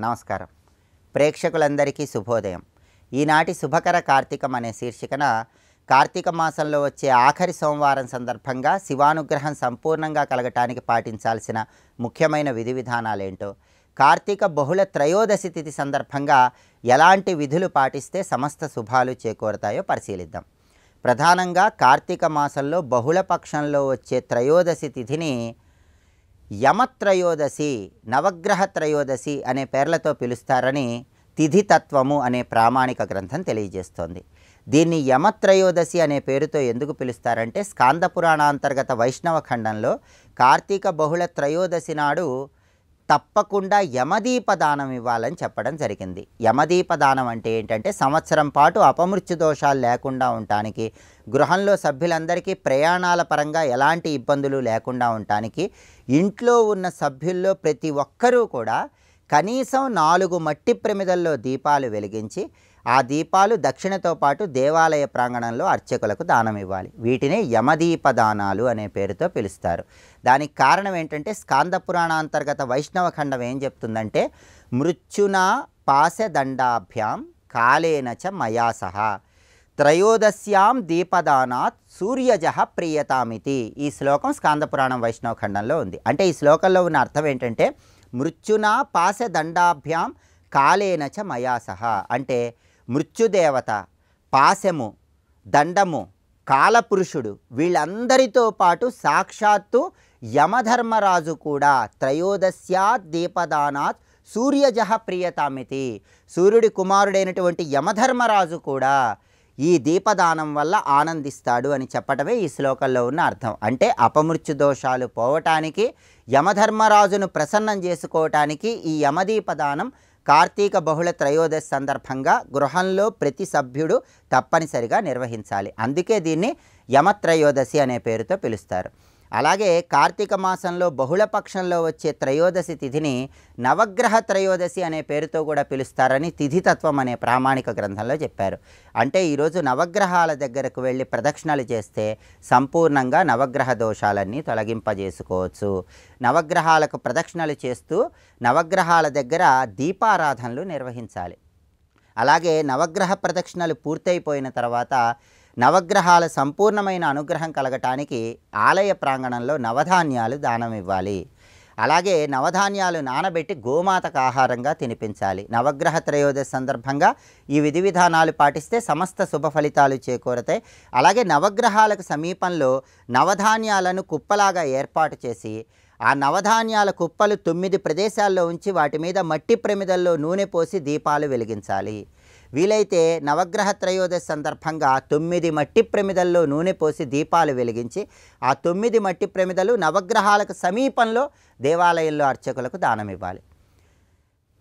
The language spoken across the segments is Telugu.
నమస్కారం. ప్రేక్షకులందరికీ శుభోదయం. ఈనాటి శుభకర కార్తీకం అనే శీర్షికన కార్తీక మాసంలో వచ్చే ఆఖరి సోమవారం సందర్భంగా శివానుగ్రహం సంపూర్ణంగా కలగటానికి పాటించాల్సిన ముఖ్యమైన విధి విధానాలేంటో, కార్తీక బహుళ త్రయోదశి తిథి సందర్భంగా ఎలాంటి విధులు పాటిస్తే సమస్త శుభాలు చేకూరతాయో పరిశీలిద్దాం. ప్రధానంగా కార్తీక మాసంలో బహుళ పక్షంలో వచ్చే త్రయోదశి తిథిని యమత్రయోదశి, నవగ్రహ త్రయోదశి అనే పేర్లతో పిలుస్తారని తిథితత్వము అనే ప్రామాణిక గ్రంథం తెలియజేస్తోంది. దీన్ని యమత్రయోదశి అనే పేరుతో ఎందుకు పిలుస్తారంటే, స్కాంద పురాణాంతర్గత వైష్ణవ ఖండంలో కార్తీక బహుళ త్రయోదశి నాడు తప్పకుండా యమదీపదానం ఇవ్వాలని చెప్పడం జరిగింది. యమదీపదానం అంటే ఏంటంటే, సంవత్సరం పాటు అపమృత్యు దోషాలు లేకుండా ఉండటానికి, గృహంలో సభ్యులందరికీ ప్రయాణాల పరంగా ఎలాంటి ఇబ్బందులు లేకుండా ఉండటానికి, ఇంట్లో ఉన్న సభ్యుల్లో ప్రతి ఒక్కరూ కూడా కనీసం 4 మట్టి ప్రమిదల్లో దీపాలు వెలిగించి, ఆ దీపాలు దక్షిణతో పాటు దేవాలయ ప్రాంగణంలో అర్చకులకు దానం ఇవ్వాలి. వీటినే యమదీపదానాలు అనే పేరుతో పిలుస్తారు. దానికి కారణం ఏంటంటే, స్కాంద పురాణాంతర్గత వైష్ణవ ఖండం ఏం చెప్తుందంటే, మృత్యునా పాశదండాభ్యాం కాలేనచ మయా సహా త్రయోదశ్యాం దీపదానాత్ సూర్యజః ప్రియతామితి. ఈ శ్లోకం స్కాంద పురాణం వైష్ణవ ఖండంలో ఉంది. అంటే ఈ శ్లోకంలో ఉన్న అర్థం ఏంటంటే, మృత్యునా పాశదండాభ్యాం కాలేనచ మయా సహా అంటే మృత్యుదేవత, పాశము, దండము, కాలపురుషుడు వీళ్ళందరితో పాటు సాక్షాత్తు యమధర్మరాజు కూడా త్రయోదశ్యాత్ దీపదానాత్ సూర్యజః ప్రియతామితి, సూర్యుడి కుమారుడైనటువంటి యమధర్మరాజు కూడా ఈ దీపదానం వల్ల ఆనందిస్తాడు అని చెప్పటమే ఈ శ్లోకంలో ఉన్న అర్థం. అంటే అపమృత్యు దోషాలు పోవటానికి, యమధర్మరాజును ప్రసన్నం చేసుకోవటానికి ఈ యమదీపదానం కార్తీక బహుళ త్రయోదశి సందర్భంగా గృహంలో ప్రతి సభ్యుడు తప్పనిసరిగా నిర్వహించాలి. అందుకే దీన్ని యమత్రయోదశి అనే పేరుతో పిలుస్తారు. అలాగే కార్తీక మాసంలో బహుళపక్షంలో వచ్చే త్రయోదశి తిథిని నవగ్రహ త్రయోదశి అనే పేరుతో కూడా పిలుస్తారని తిథితత్వం అనే ప్రామాణిక గ్రంథంలో చెప్పారు. అంటే ఈరోజు నవగ్రహాల దగ్గరకు వెళ్ళి ప్రదక్షిణలు చేస్తే సంపూర్ణంగా నవగ్రహ దోషాలన్నీ తొలగింపజేసుకోవచ్చు. నవగ్రహాలకు ప్రదక్షిణలు చేస్తూ నవగ్రహాల దగ్గర దీపారాధనలు నిర్వహించాలి. అలాగే నవగ్రహ ప్రదక్షిణలు పూర్తయిపోయిన తర్వాత నవగ్రహాల సంపూర్ణమైన అనుగ్రహం కలగటానికి ఆలయ ప్రాంగణంలో నవధాన్యాలు దానం ఇవ్వాలి. అలాగే నవధాన్యాలు నానబెట్టి గోమాతకు ఆహారంగా తినిపించాలి. నవగ్రహ త్రయోదశి సందర్భంగా ఈ విధి విధానాలు పాటిస్తే సమస్త శుభ ఫలితాలు చేకూరతాయి. అలాగే నవగ్రహాలకు సమీపంలో నవధాన్యాలను కుప్పలాగా ఏర్పాటు చేసి, ఆ నవధాన్యాల కుప్పలు 9 ప్రదేశాల్లో ఉంచి వాటి మీద మట్టి ప్రమిదల్లో నూనె పోసి దీపాలు వెలిగించాలి. వీలైతే నవగ్రహ త్రయోదశి సందర్భంగా 9 మట్టి ప్రమిదల్లో నూనె పోసి దీపాలు వెలిగించి, ఆ 9 మట్టి ప్రమిదలు నవగ్రహాలకు సమీపంలో దేవాలయంలో అర్చకులకు దానం ఇవ్వాలి.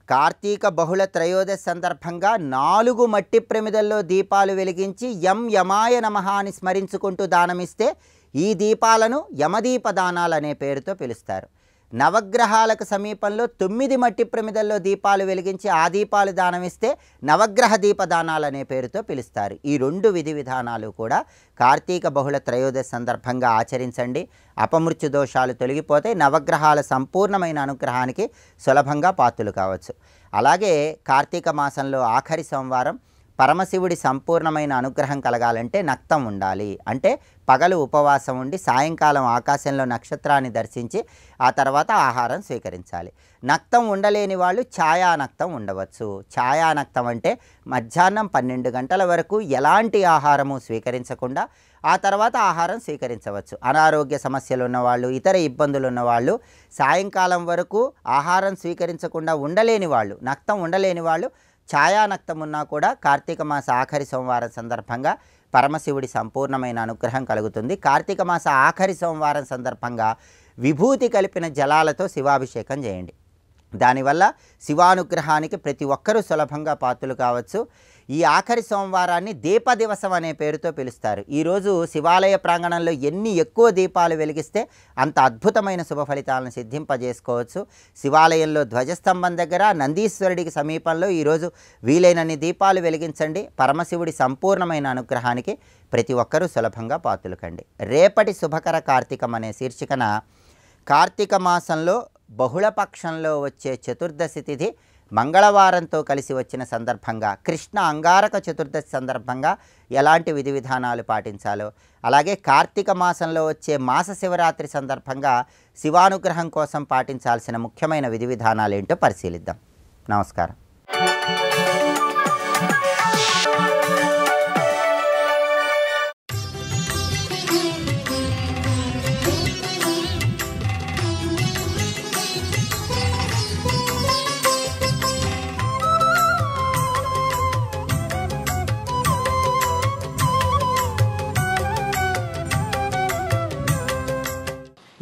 కార్తీక బహుళ త్రయోదశి సందర్భంగా 4 మట్టి ప్రమిదల్లో దీపాలు వెలిగించి యం యమాయ నమః అని స్మరించుకుంటూ దానమిస్తే ఈ దీపాలను యమదీపదానాలు అనే పేరుతో పిలుస్తారు. నవగ్రహాలకు సమీపంలో 9 మట్టి ప్రమిదల్లో దీపాలు వెలిగించి ఆ దీపాలు దానమిస్తే నవగ్రహ దీపదానాలు అనే పేరుతో పిలుస్తారు. ఈ 2 విధి విధానాలు కూడా కార్తీక బహుళ త్రయోదశి సందర్భంగా ఆచరించండి. అపమృత్యు దోషాలు తొలగిపోతే నవగ్రహాల సంపూర్ణమైన అనుగ్రహానికి సులభంగా పాత్రులు కావచ్చు. అలాగే కార్తీక మాసంలో ఆఖరి సోమవారం పరమశివుడి సంపూర్ణమైన అనుగ్రహం కలగాలంటే నక్తం ఉండాలి. అంటే పగలు ఉపవాసం ఉండి సాయంకాలం ఆకాశంలో నక్షత్రాన్ని దర్శించి ఆ తర్వాత ఆహారం స్వీకరించాలి. నక్తం ఉండలేని వాళ్ళు ఛాయానక్తం ఉండవచ్చు. ఛాయానక్తం అంటే మధ్యాహ్నం 12 గంటల వరకు ఎలాంటి ఆహారము స్వీకరించకుండా ఆ తర్వాత ఆహారం స్వీకరించవచ్చు. అనారోగ్య సమస్యలు ఉన్నవాళ్ళు, ఇతర ఇబ్బందులు ఉన్నవాళ్ళు, సాయంకాలం వరకు ఆహారం స్వీకరించకుండా ఉండలేని వాళ్ళు, నక్తం ఉండలేని వాళ్ళు ఛాయానక్తం ఉన్నా కూడా కార్తీక మాస ఆఖరి సోమవారం సందర్భంగా పరమశివుడి సంపూర్ణమైన అనుగ్రహం కలుగుతుంది. కార్తీక మాస ఆఖరి సోమవారం సందర్భంగా విభూతి కలిపిన జలాలతో శివాభిషేకం చేయండి. దానివల్ల శివానుగ్రహానికి ప్రతి ఒక్కరూ సులభంగా పాత్రులు కావచ్చు. ఈ ఆఖరి సోమవారాన్ని దీప దివసం అనే పేరుతో పిలుస్తారు. ఈరోజు శివాలయ ప్రాంగణంలో ఎన్ని ఎక్కువ దీపాలు వెలిగిస్తే అంత అద్భుతమైన శుభ ఫలితాలను సిద్ధింపజేసుకోవచ్చు. శివాలయంలో ధ్వజస్తంభం దగ్గర నందీశ్వరుడికి సమీపంలో ఈరోజు వీలైనన్ని దీపాలు వెలిగించండి. పరమశివుడి సంపూర్ణమైన అనుగ్రహానికి ప్రతి ఒక్కరూ సులభంగా పాత్రులు కండి. రేపటి శుభకర కార్తీకం అనే శీర్షికన కార్తీక మాసంలో బహుళపక్షంలో వచ్చే చతుర్దశి తిథి మంగళవారంతో కలిసి వచ్చిన సందర్భంగా కృష్ణ అంగారక చతుర్దశి సందర్భంగా ఎలాంటి విధి విధానాలు పాటించాలో, అలాగే కార్తీక మాసంలో వచ్చే మాస శివరాత్రి సందర్భంగా శివానుగ్రహం కోసం పాటించాల్సిన ముఖ్యమైన విధి విధానాలు ఏంటో పరిశీలిద్దాం. నమస్కారం.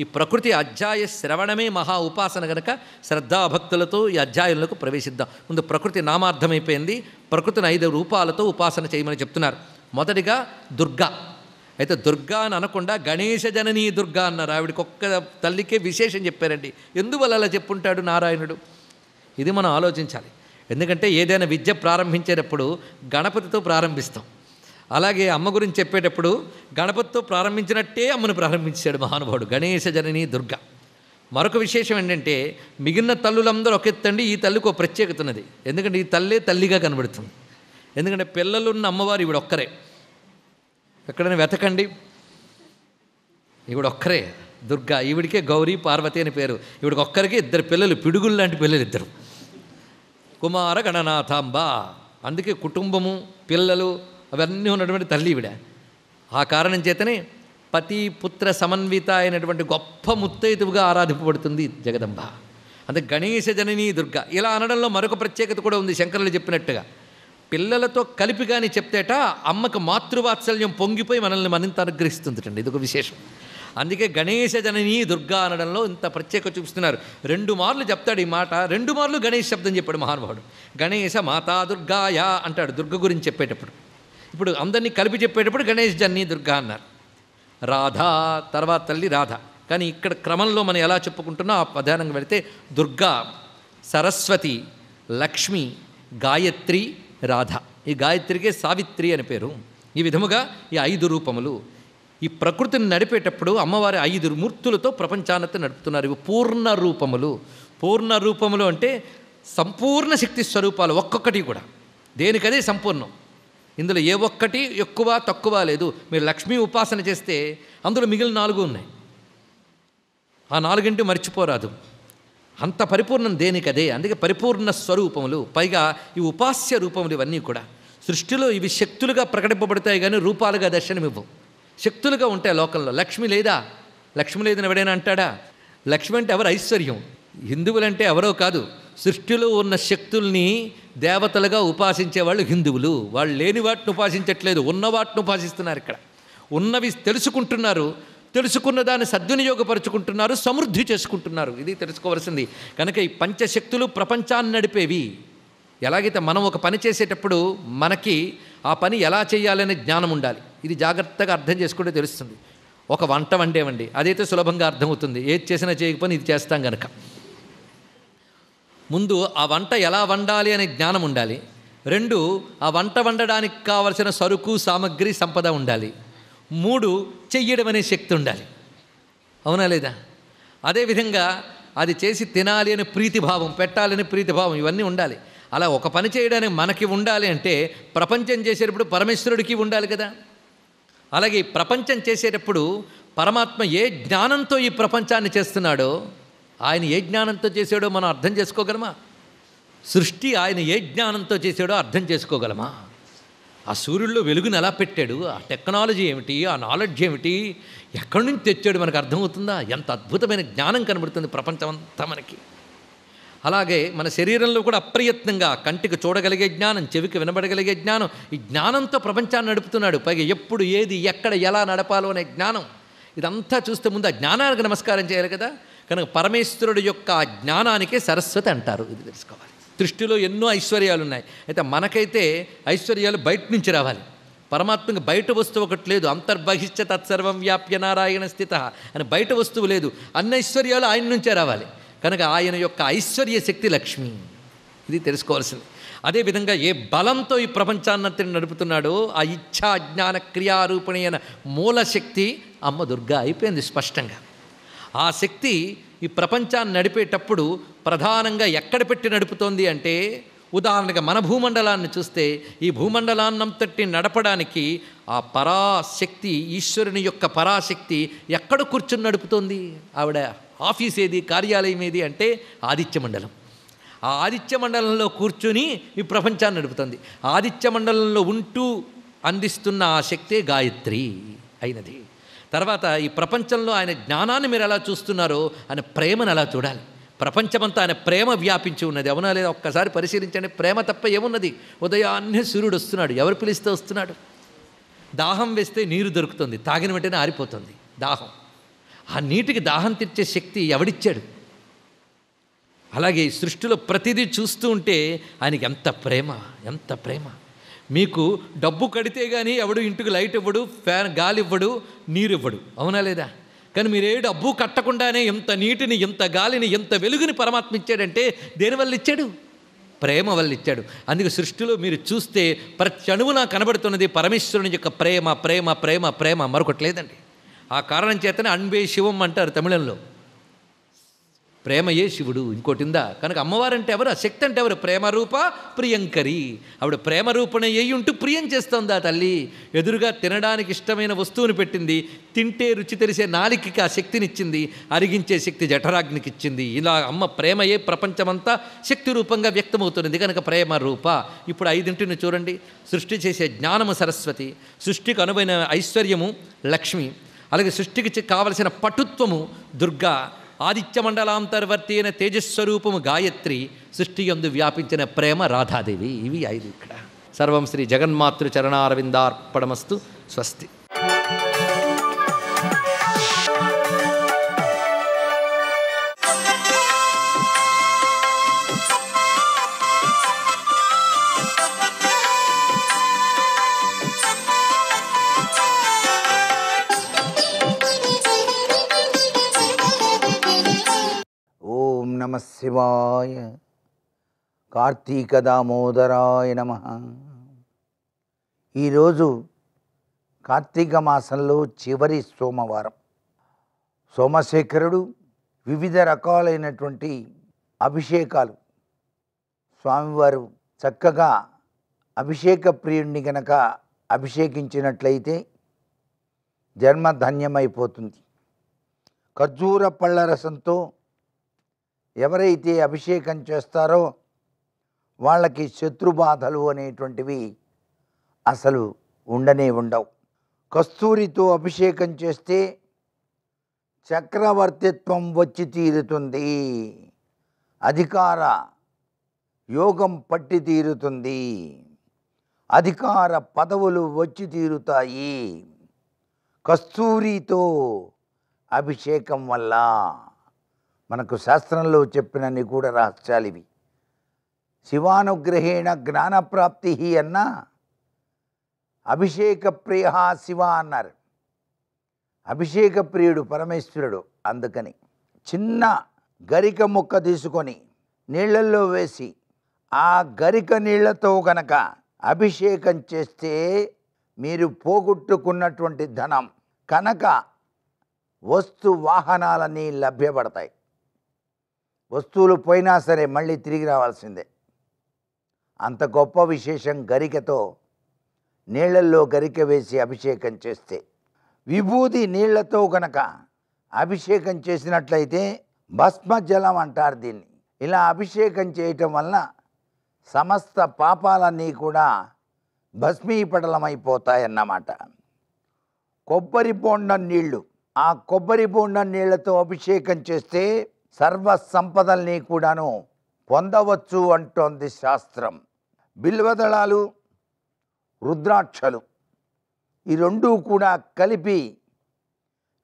ఈ ప్రకృతి అధ్యాయ శ్రవణమే మహా ఉపాసన కనుక శ్రద్ధాభక్తులతో ఈ అధ్యాయంలోకి ప్రవేశిద్దాం. ముందు ప్రకృతి నామార్థమైపోయింది. ప్రకృతిని 5 రూపాలతో ఉపాసన చేయమని చెప్తున్నారు. మొదటిగా దుర్గా. అయితే దుర్గా అని అనకుండా గణేశ జననీ దుర్గా అన్నారు. ఆవిడకి ఒక్క తల్లికే విశేషం చెప్పారండి. ఎందువల్ల అలా చెప్పుంటాడు నారాయణుడు? ఇది మనం ఆలోచించాలి. ఎందుకంటే ఏదైనా విద్య ప్రారంభించేటప్పుడు గణపతితో ప్రారంభిస్తాం. అలాగే అమ్మ గురించి చెప్పేటప్పుడు గణపతితో ప్రారంభించినట్టే అమ్మను ప్రారంభించాడు మహానుభావుడు. గణేశ జననీ దుర్గా. మరొక విశేషం ఏంటంటే మిగిలిన తల్లులందరూ ఒక ఎత్తండి, ఈ తల్లికి ఒక ప్రత్యేకత ఉన్నది. ఎందుకంటే ఈ తల్లే తల్లిగా కనబడుతుంది. ఎందుకంటే పిల్లలున్న అమ్మవారు ఈవిడ ఒక్కరే. ఎక్కడైనా వెతకండి, ఈవిడ ఒక్కరే దుర్గా. ఈవిడికే గౌరీ పార్వతి అని పేరు. ఈవిడికి ఒక్కరికి 2 పిల్లలు, పిడుగులు లాంటి పిల్లలు 2. కుమార గణనాథాంబ. అందుకే కుటుంబము పిల్లలు అవన్నీ ఉన్నటువంటి తల్లి ఈవిడ. ఆ కారణం చేతనే పతి పుత్ర సమన్విత అయినటువంటి గొప్ప ముత్తైదువుగా ఆరాధింపబడుతుంది జగదంబ. అందుకే గణేశ జననీ దుర్గా. ఇలా అనడంలో మరొక ప్రత్యేకత కూడా ఉంది. శంకరులు చెప్పినట్టుగా పిల్లలతో కలిపి కానీ చెప్తేట అమ్మకు మాతృవాత్సల్యం పొంగిపోయి మనల్ని మరింత అనుగ్రహిస్తుందిటండి. ఇది ఒక విశేషం. అందుకే గణేశ జననీ దుర్గా అనడంలో ఇంత ప్రత్యేకత చూపిస్తున్నారు. 2 మార్లు చెప్తాడు ఈ మాట. 2 మార్లు గణేష్ శబ్దం చెప్పాడు మహానుభావుడు. గణేశ మాతా దుర్గాయ అంటాడు దుర్గ గురించి చెప్పేటప్పుడు. ఇప్పుడు అందరినీ కలిపి చెప్పేటప్పుడు గణేష్ జననీ దుర్గా అన్నారు. రాధా తర్వాత తల్లి రాధ. కానీ ఇక్కడ క్రమంలో మనం ఎలా చెప్పుకుంటున్నా ఆ ప్రధానంగా వెళితే దుర్గా, సరస్వతి, లక్ష్మి, గాయత్రి, రాధ. ఈ గాయత్రికే సావిత్రి అని పేరు. ఈ విధముగా ఈ 5 రూపములు ఈ ప్రకృతిని నడిపేటప్పుడు అమ్మవారి 5 మూర్తులతో ప్రపంచానంతా నడుపుతున్నారు. ఇవి పూర్ణ రూపములు. పూర్ణ రూపములు అంటే సంపూర్ణ శక్తి స్వరూపాలు. ఒక్కొక్కటి కూడా దేనికదే సంపూర్ణం. ఇందులో ఏ ఒక్కటి ఎక్కువ తక్కువ లేదు. మీరు లక్ష్మీ ఉపాసన చేస్తే అందులో మిగిలిన 4 ఉన్నాయి. ఆ 4 మర్చిపోరాదు. అంత పరిపూర్ణం దేనికదే. అందుకే పరిపూర్ణ స్వరూపములు. పైగా ఈ ఉపాస్య రూపములు ఇవన్నీ కూడా సృష్టిలో ఇవి శక్తులుగా ప్రకటింపబడతాయి కానీ రూపాలుగా దర్శనమివ్వవు. శక్తులుగా ఉంటాయి లోకంలో. లక్ష్మి లేదా? లక్ష్మి లేదని ఎవడైనా అంటాడా? లక్ష్మి అంటే ఎవరు? ఐశ్వర్యం. హిందువులంటే ఎవరో కాదు, సృష్టిలో ఉన్న శక్తుల్ని దేవతలుగా ఉపాసించే వాళ్ళు హిందువులు. వాళ్ళు లేని వాటిని ఉపాసించట్లేదు, ఉన్న వాటిని ఉపాసిస్తున్నారు. ఇక్కడ ఉన్నవి తెలుసుకుంటున్నారు, తెలుసుకున్న దాన్ని సద్వినియోగపరుచుకుంటున్నారు, సమృద్ధి చేసుకుంటున్నారు. ఇది తెలుసుకోవాల్సింది. కనుక ఈ పంచశక్తులు ప్రపంచాన్ని నడిపేవి. ఎలాగైతే మనం ఒక పని చేసేటప్పుడు మనకి ఆ పని ఎలా చేయాలనే జ్ఞానం ఉండాలి. ఇది జాగ్రత్తగా అర్థం చేసుకుంటే తెలుస్తుంది. ఒక వంట వండేవండి, అదైతే సులభంగా అర్థమవుతుంది. ఏది చేసినా చేయకపోయినా ఇది చేస్తాం కనుక. ముందు ఆ వంట ఎలా వండాలి అనే జ్ఞానం ఉండాలి. 2 ఆ వంట వండడానికి కావలసిన సరుకు సామగ్రి సంపద ఉండాలి. 3 చెయ్యడం అనే శక్తి ఉండాలి. అవునా లేదా? అదేవిధంగా అది చేసి తినాలి అనే ప్రీతిభావం, పెట్టాలని ప్రీతిభావం, ఇవన్నీ ఉండాలి. అలా ఒక పని చేయడానికి మనకి ఉండాలి అంటే ప్రపంచం చేసేటప్పుడు పరమేశ్వరుడికి ఉండాలి కదా. అలాగే ఈ ప్రపంచం చేసేటప్పుడు పరమాత్మ ఏ జ్ఞానంతో ఈ ప్రపంచాన్ని చేస్తున్నాడో, ఆయన ఏ జ్ఞానంతో చేశాడో మనం అర్థం చేసుకోగలమా? సృష్టి ఆయన ఏ జ్ఞానంతో చేశాడో అర్థం చేసుకోగలమా? ఆ సూర్యుల్లో వెలుగుని ఎలా పెట్టాడు, ఆ టెక్నాలజీ ఏమిటి, ఆ నాలెడ్జ్ ఏమిటి, ఎక్కడి నుంచి తెచ్చాడు మనకు అర్థమవుతుందా? ఎంత అద్భుతమైన జ్ఞానం కనబడుతుంది ప్రపంచం అంతా మనకి. అలాగే మన శరీరంలో కూడా అప్రయత్నంగా కంటికి చూడగలిగే జ్ఞానం, చెవికి వినబడగలిగే జ్ఞానం, ఈ జ్ఞానంతో ప్రపంచాన్ని నడుపుతున్నాడు. పైగా ఎప్పుడు ఏది ఎక్కడ ఎలా నడపాలో అనే జ్ఞానం. ఇదంతా చూస్తే ముందు ఆ జ్ఞానానికి నమస్కారం చేయాలి కదా. కనుక పరమేశ్వరుడు యొక్క ఆ జ్ఞానానికే సరస్వతి అంటారు. ఇది తెలుసుకోవాలి. దృష్టిలో ఎన్నో ఐశ్వర్యాలు ఉన్నాయి. అయితే మనకైతే ఐశ్వర్యాలు బయట నుంచి రావాలి. పరమాత్మకి బయట వస్తువు ఒకటి లేదు. అంతర్బహిష్ట తత్సర్వం వ్యాప్య నారాయణ స్థిత అని బయట వస్తువు లేదు. అన్ని ఐశ్వర్యాలు ఆయన నుంచే రావాలి. కనుక ఆయన యొక్క ఐశ్వర్య శక్తి లక్ష్మి. ఇది తెలుసుకోవాల్సింది. అదేవిధంగా ఏ బలంతో ఈ ప్రపంచాన్నంతని నడుపుతున్నాడో ఆ ఇచ్ఛా జ్ఞాన క్రియారూపిణి అయిన మూలశక్తి అమ్మ దుర్గా అయిపోయింది స్పష్టంగా. ఆ శక్తి ఈ ప్రపంచాన్ని నడిపేటప్పుడు ప్రధానంగా ఎక్కడ పెట్టి నడుపుతోంది అంటే, ఉదాహరణగా మన భూమండలాన్ని చూస్తే ఈ భూమండలాన్నంతటి నడపడానికి ఆ పరాశక్తి, ఈశ్వరుని యొక్క పరాశక్తి ఎక్కడ కూర్చుని నడుపుతోంది? ఆవిడ ఆఫీస్ ఏది, కార్యాలయం ఏది అంటే ఆదిత్య మండలం. ఆ ఆదిత్య మండలంలో కూర్చుని ఈ ప్రపంచాన్ని నడుపుతుంది. ఆదిత్య మండలంలో ఉంటూ అందిస్తున్న ఆ శక్తే గాయత్రి అయినది. తర్వాత ఈ ప్రపంచంలో ఆయన జ్ఞానాన్ని మీరు ఎలా చూస్తున్నారో ఆయన ప్రేమను ఎలా చూడాలి. ప్రపంచమంతా ఆయన ప్రేమ వ్యాపించి ఉన్నది, అవునా లేదా? ఒక్కసారి పరిశీలించండి. ప్రేమ తప్ప ఏమున్నది? ఉదయాన్నే సూర్యుడు వస్తున్నాడు, ఎవరు పిలిస్తే వస్తున్నాడు? దాహం వేస్తే నీరు దొరుకుతుంది, తాగిన వెంటనే ఆరిపోతుంది దాహం. ఆ నీటికి దాహం తీర్చే శక్తి ఎవడిచ్చాడు? అలాగే ఈ సృష్టిలో ప్రతిదీ చూస్తూ ఉంటే ఆయనకి ఎంత ప్రేమ, ఎంత ప్రేమ. మీకు డబ్బు కడితే కానీ ఎవడు ఇంటికి లైట్ ఇవ్వడు, ఫ్యాన్ గాలి ఇవ్వడు, నీరు ఇవ్వడు, అవునా లేదా? కానీ మీరే డబ్బు కట్టకుండానే ఎంత నీటిని, ఎంత గాలిని, ఎంత వెలుగుని పరమాత్మ ఇచ్చాడంటే దేనివల్ల ఇచ్చాడు? ప్రేమ వల్ల ఇచ్చాడు. అందుకే సృష్టిలో మీరు చూస్తే ప్రతి అణువునా కనబడుతున్నది పరమేశ్వరుని యొక్క ప్రేమ, ప్రేమ, ప్రేమ, ప్రేమ, మరొకటి లేదండి. ఆ కారణం చేతనే అన్బే శివం అంటారు తమిళంలో. ప్రేమయే శివుడు, ఇంకోటి ఉందా? కనుక అమ్మవారంటే ఎవరు? ఆ శక్తి అంటే ఎవరు? ప్రేమరూప ప్రియంకరి. ఆవిడ ప్రేమరూపణ అయ్యి ఉంటూ ప్రియం చేస్తోంది ఆ తల్లి. ఎదురుగా తినడానికి ఇష్టమైన వస్తువుని పెట్టింది, తింటే రుచి తెలిసే నాలికకి ఆ శక్తినిచ్చింది, అరిగించే శక్తి జఠరాగ్నికి ఇచ్చింది. ఇలా అమ్మ ప్రేమయే ప్రపంచమంతా శక్తి రూపంగా వ్యక్తమవుతున్నది కనుక ప్రేమరూప. ఇప్పుడు 5 చూడండి. సృష్టి చేసే జ్ఞానము సరస్వతి, సృష్టికి అనువైన ఐశ్వర్యము లక్ష్మి, అలాగే సృష్టికి కావలసిన పటుత్వము దుర్గా, ఆదిత్య మండలాంతర్వర్తి అయిన తేజస్వరూపము గాయత్రి, సృష్టి యందు వ్యాపించిన ప్రేమ రాధాదేవి. ఇవి 5 ఇక్కడ. సర్వం శ్రీ జగన్మాతృ చరణారవిందార్పణమస్తు. స్వస్తి. నమ శివాయ. కార్తీక దామోదరాయ నమ. ఈరోజు కార్తీక మాసంలో చివరి సోమవారం. సోమశేఖరుడు వివిధ రకాలైనటువంటి అభిషేకాలు, స్వామివారు చక్కగా అభిషేక ప్రియుణ్ణి గనక అభిషేకించినట్లయితే జన్మ ధన్యమైపోతుంది. ఖర్జూర పళ్ళ రసంతో ఎవరైతే అభిషేకం చేస్తారో వాళ్ళకి శత్రుబాధలు అనేటువంటివి అసలు ఉండనే ఉండవు. కస్తూరితో అభిషేకం చేస్తే చక్రవర్తిత్వం వచ్చి తీరుతుంది, అధికార యోగం పట్టి తీరుతుంది, అధికార పదవులు వచ్చి తీరుతాయి కస్తూరితో అభిషేకం వల్ల. మనకు శాస్త్రంలో చెప్పినన్ని కూడా రహస్యాలు ఇవి. శివానుగ్రహేణ జ్ఞానప్రాప్తి అన్న అభిషేక ప్రియ శివ అన్నారు. అభిషేక ప్రియుడు పరమేశ్వరుడు. అందుకని చిన్న గరిక ముక్క తీసుకొని నీళ్ళల్లో వేసి ఆ గరిక నీళ్లతో గనక అభిషేకం చేస్తే మీరు పోగొట్టుకున్నటువంటి ధనం, కనుక వస్తు వాహనాలన్నీ లభ్యపడతాయి. వస్తువులు పోయినా సరే మళ్ళీ తిరిగి రావాల్సిందే. అంత గొప్ప విశేషం గరికతో, నీళ్లల్లో గరిక వేసి అభిషేకం చేస్తే. విభూది నీళ్లతో గనక అభిషేకం చేసినట్లయితే భస్మజలం అంటారు దీన్ని. ఇలా అభిషేకం చేయటం వలన సమస్త పాపాలన్నీ కూడా భస్మీపటలమైపోతాయన్నమాట. కొబ్బరి బొండం నీళ్లు, ఆ కొబ్బరి బొండం నీళ్లతో అభిషేకం చేస్తే సర్వ సంపదల్ని కూడాను పొందవచ్చు అంటోంది శాస్త్రం. బిల్వదళాలు, రుద్రాక్షలు ఈ రెండూ కూడా కలిపి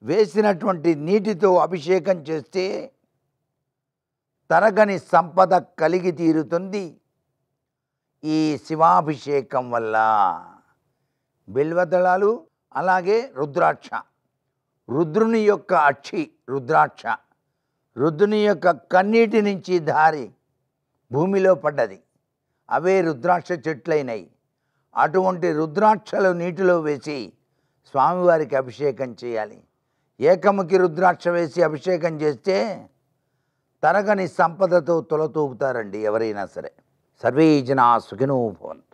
వేసినటువంటి నీటితో అభిషేకం చేస్తే తరగని సంపద కలిగి తీరుతుంది ఈ శివాభిషేకం వల్ల. బిల్వదళాలు, అలాగే రుద్రాక్ష, రుద్రుని యొక్క అక్షి రుద్రాక్ష, రుద్రుని యొక్క కన్నీటి నుంచి దారి భూమిలో పడ్డది, అవే రుద్రాక్ష చెట్లైనవి. అటువంటి రుద్రాక్షలు నీటిలో వేసి స్వామివారికి అభిషేకం చేయాలి. ఏకముఖి రుద్రాక్ష వేసి అభిషేకం చేస్తే తరగని సంపదతో తొలతూపుతారండి ఎవరైనా సరే. సర్వే జనా సుఖినో భవంతు.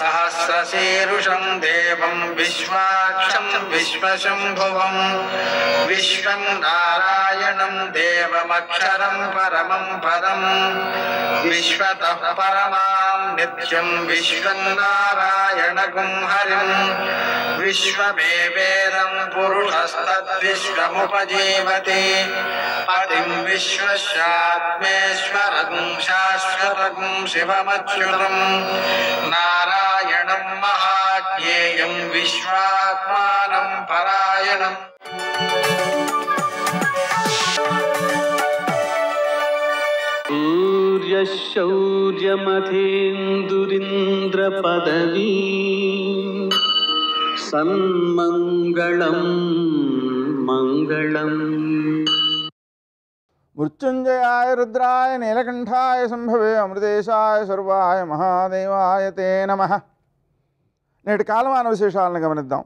సహస్రశీరుషం దేవం విశ్వాక్షం విశ్వశంభువం విశ్వం నారాయణం దేవమక్షరం పరమం పదం విశ్వతః పరమాం నిత్యం విశ్వం నారాయణగుం హరిం విశ్వమేవేదం పురుషస్తద్విశ్వముపజీవతి పతిం విశ్వస్యాత్మేశ్వరం శాశ్వతం శివమచ్యుతం నారాయణం మహాజ్ఞేయం విశ్వాత్మానం పరాయణం. సూర్యశౌర్యమథేందురింద్రపదవీ సన్మంగళం మంగళం. మృత్యుంజయాయ రుద్రాయ నీలకంఠాయ సంభవే అమృతేశాయ సర్వాయ మహాదేవాయ తే నమః. నేటి కాలమాన విశేషాలను గమనిద్దాం.